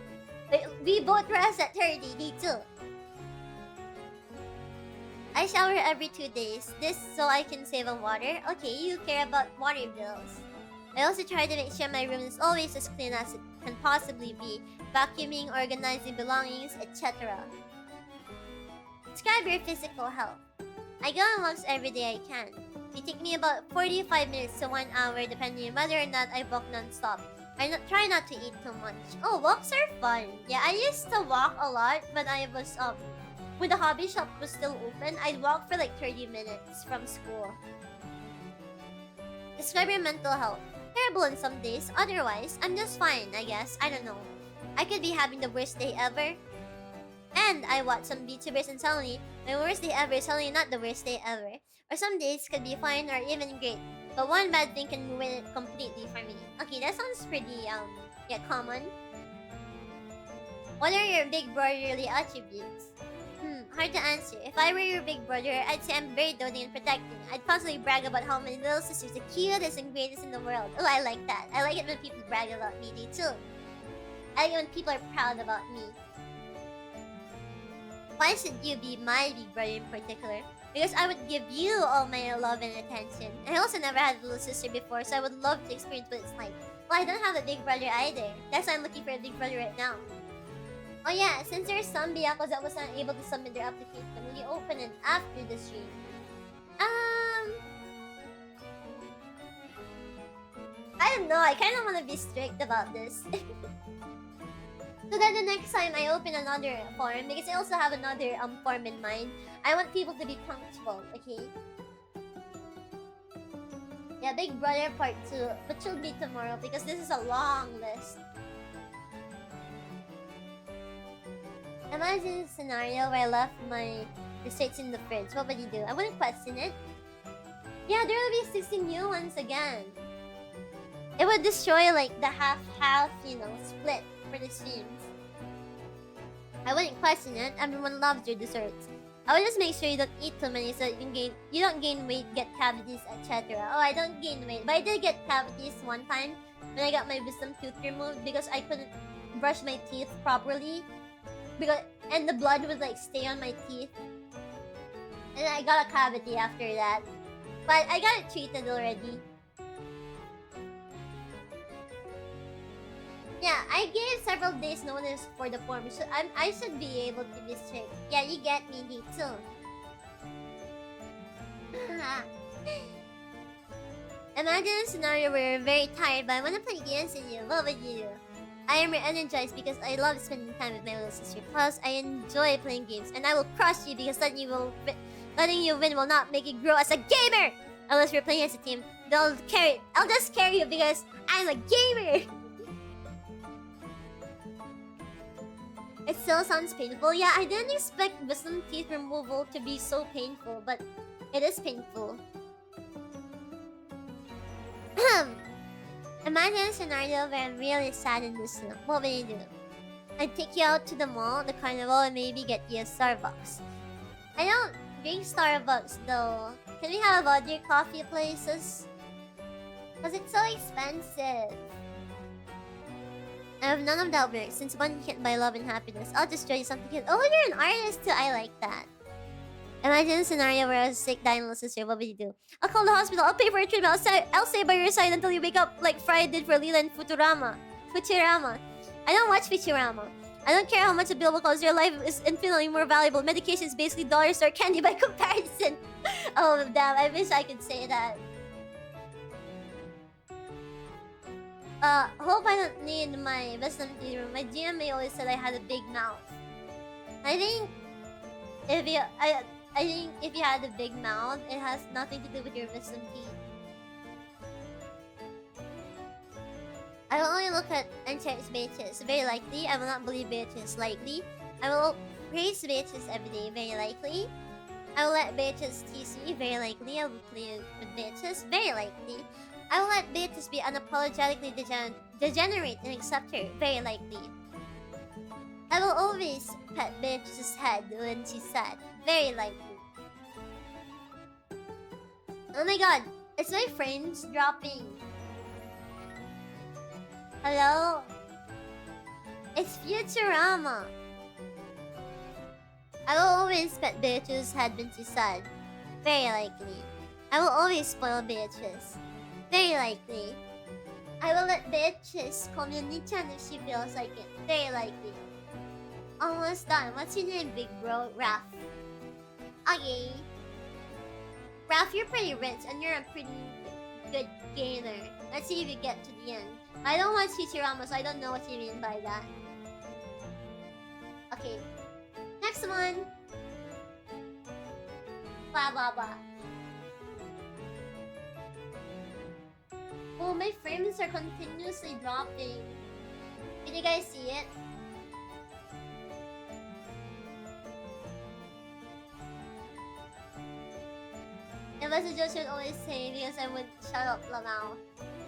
We both rest at 30, me too. I shower every 2 days. This so I can save on water. Okay, you care about water bills. I also try to make sure my room is always as clean as it can possibly be. Vacuuming, organizing belongings, etc. Describe your physical health. I go on walks every day I can. They take me about 45 minutes to 1 hour depending on whether or not I walk non-stop. I try not to eat too much. Oh, walks are fun. Yeah, I used to walk a lot when I was when the hobby shop was still open. I'd walk for like 30 minutes from school. Describe your mental health. Terrible on some days. Otherwise, I'm just fine, I guess. I don't know. I could be having the worst day ever. And I watch some VTubers and suddenly, my worst day ever is suddenly not the worst day ever. Or some days could be fine or even great. But one bad thing can ruin it completely for me. Okay, that sounds pretty, yeah, common. What are your big brotherly attributes? Hard to answer. If I were your big brother, I'd say I'm very doting and protecting. I'd constantly brag about how my little sister's the cutest and greatest in the world. Oh, I like that. I like it when people brag about me, too. I like it when people are proud about me. Why should you be my big brother in particular? Because I would give you all my love and attention. I also never had a little sister before, so I would love to experience what it's like. Well, I don't have a big brother either. That's why I'm looking for a big brother right now. Oh yeah, since there's some Biyakos that was not able to submit their application, will you open it after the stream? I don't know. I kind of want to be strict about this. So that the next time I open another forum, because I also have another forum in mind, I want people to be punctual, okay? Yeah, Big Brother Part 2, but should be tomorrow because this is a long list. Imagine a scenario where I left my receipts in the fridge. What would you do? I wouldn't question it. Yeah, there will be 16 new ones again. It would destroy like the half-half, you know, split for the streams. I wouldn't question it. Everyone loves your desserts. I would just make sure you don't eat too many so you don't gain weight, get cavities, etc. Oh, I don't gain weight, but I did get cavities one time when I got my wisdom tooth removed because I couldn't brush my teeth properly. And the blood would like stay on my teeth. And I got a cavity after that. But I got it treated already. Yeah, I gave several days notice for the form, so I should be able to be strict. Yeah, you get me, me too. Imagine a scenario where you're very tired, but I want to play games with you. What would you do? I am re-energized because I love spending time with my little sister. Plus, I enjoy playing games, and I will crush you because letting you win will not make you grow as a gamer. Unless we're playing as a team, I'll just carry you because I'm a gamer. It still sounds painful. Yeah, I didn't expect wisdom teeth removal to be so painful, but it is painful. Imagine a scenario where I'm really sad and listening. What would you do? I'd take you out to the mall, the carnival, and maybe get you a Starbucks. I don't drink Starbucks though. Can we have other coffee places? Because it's so expensive. I have none of that works. Since one can't buy love and happiness, I'll just show you something. Oh, you're an artist too. I like that. Imagine a scenario where I was sick, dying, little sister. What would you do? I'll call the hospital. I'll pay for a treatment. I'll stay by your side until you wake up like Fry did for Leela and Futurama. I don't watch Futurama. I don't care how much a bill will cost. Your life is infinitely more valuable. Medication is basically dollar store candy by comparison. Oh, damn. I wish I could say that. Hope I don't need my wisdom teeth room. My GMA always said I had a big mouth. I think if you had a big mouth, it has nothing to do with your wisdom teeth. I will only look at and cherish Beatrice. Very likely. I will not believe Beatrice lightly. I will praise Beatrice every day. Very likely. I will let Beatrice tease me. Very likely. I will play with Beatrice. Very likely. I will let Beatrice be unapologetically degenerate and accept her. Very likely. I will always pet Beatrice's head when she's sad. Very likely. Oh my god. It's my frames dropping. Hello? It's Futurama. I will always pet Beatrice's head when she's sad. Very likely. I will always spoil Beatrice. Very likely. I will let Beatrice call me Nichan if she feels like it. Very likely. Almost done. What's your name, big bro? Raph. Okay. Raph, you're pretty rich and you're a pretty good gamer. Let's see if you get to the end. I don't watch Futurama, so I don't know what you mean by that. Okay. Next one. Blah blah blah. Oh, my frames are continuously dropping. Can you guys see it? It was messages would always say because I would shut up Lamau.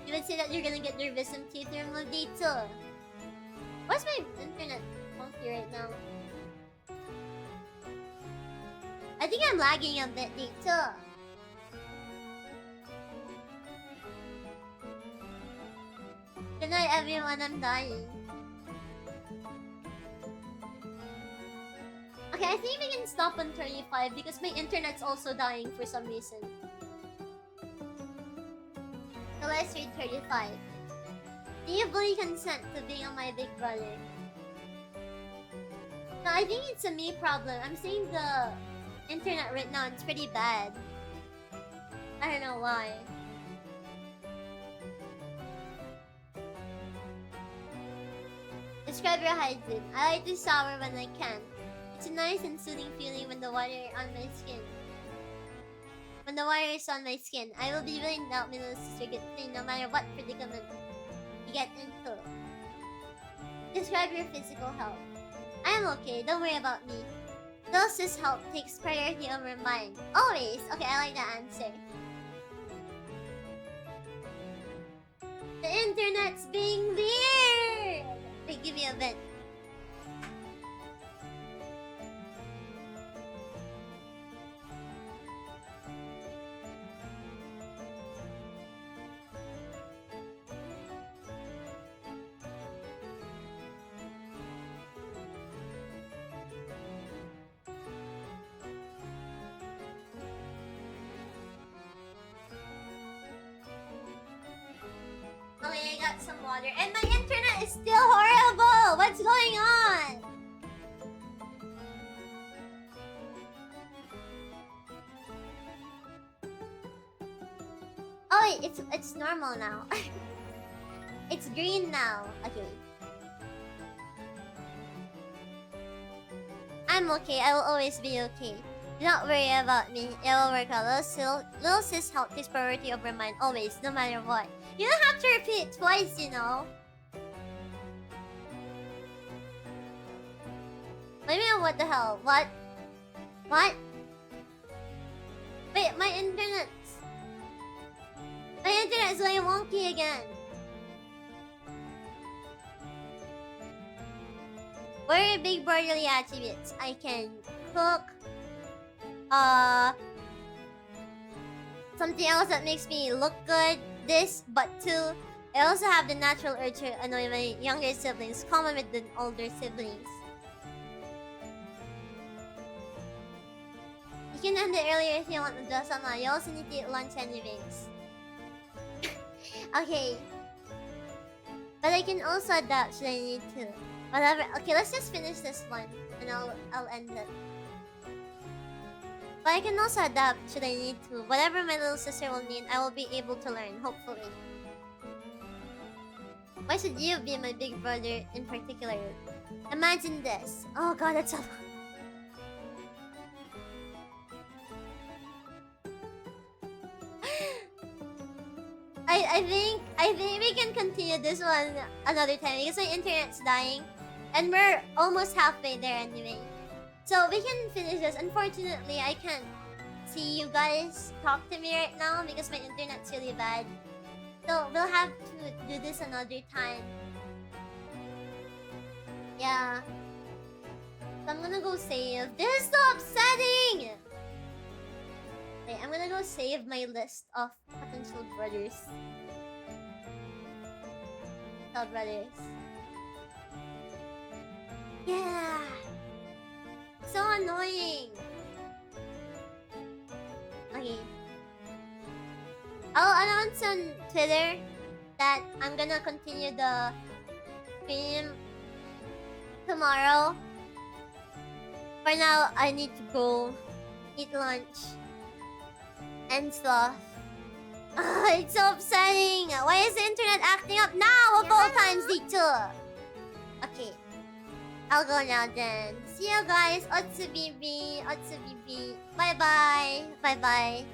You would say that you're gonna get your wisdom teeth removed too. Why's my internet funky right now? I think I'm lagging a bit too. Good night everyone, I'm dying. Okay, I think we can stop on 35 because my internet's also dying for some reason. So let's read 35. Do you fully consent to being on my big brother? No, I think it's a me problem. I'm seeing the internet right now, it's pretty bad. I don't know why. Describe your hygiene. I like to shower when I can. It's a nice and soothing feeling when the water on my skin. When the water is on my skin, I will be willing to help my little sister get clean no matter what predicament you get into. Describe your physical health. I am okay, don't worry about me. Little sis' health takes priority over mine. Always! Okay, I like that answer. The internet's being weird! Wait, give me a vent. Okay, I got some water. And my internet is still horrible! What's going on? Oh wait, it's normal now. It's green now. Okay. I'm okay. I will always be okay. Do not worry about me. It will work out. Little sis health takes priority over mine. Always, no matter what. You don't have to repeat it twice, you know. Wait a minute, what the hell? What? What? Wait, my internet's going wonky again. What are your big brotherly attributes? I can cook. Something else that makes me look good. This, but two, I also have the natural urge to annoy my younger siblings, common with the older siblings. You can end it earlier if you want to do something. You also need to eat lunch anyways. Okay. But I can also adapt should I need to. Whatever. Okay, let's just finish this one and I'll end it. But I can also adapt should I need to. Whatever my little sister will need, I will be able to learn, hopefully. Why should you be my big brother in particular? Imagine this. Oh god, that's so... I think we can continue this one another time because my internet's dying. And we're almost halfway there anyway. So we can finish this. Unfortunately, I can't see you guys talk to me right now because my internet's really bad. So we'll have to do this another time. Yeah. So I'm gonna go save. This is so upsetting! Okay, I'm gonna go save my list of potential brothers. Brothers. Yeah. So annoying. Okay. I'll announce on Twitter that I'm gonna continue the stream tomorrow. For now, I need to go eat lunch and stuff. It's so upsetting. Why is the internet acting up now of all times, D2? Okay. I'll go now then. See you guys. Otsubibi. Otsubibi. Bye bye. Bye bye.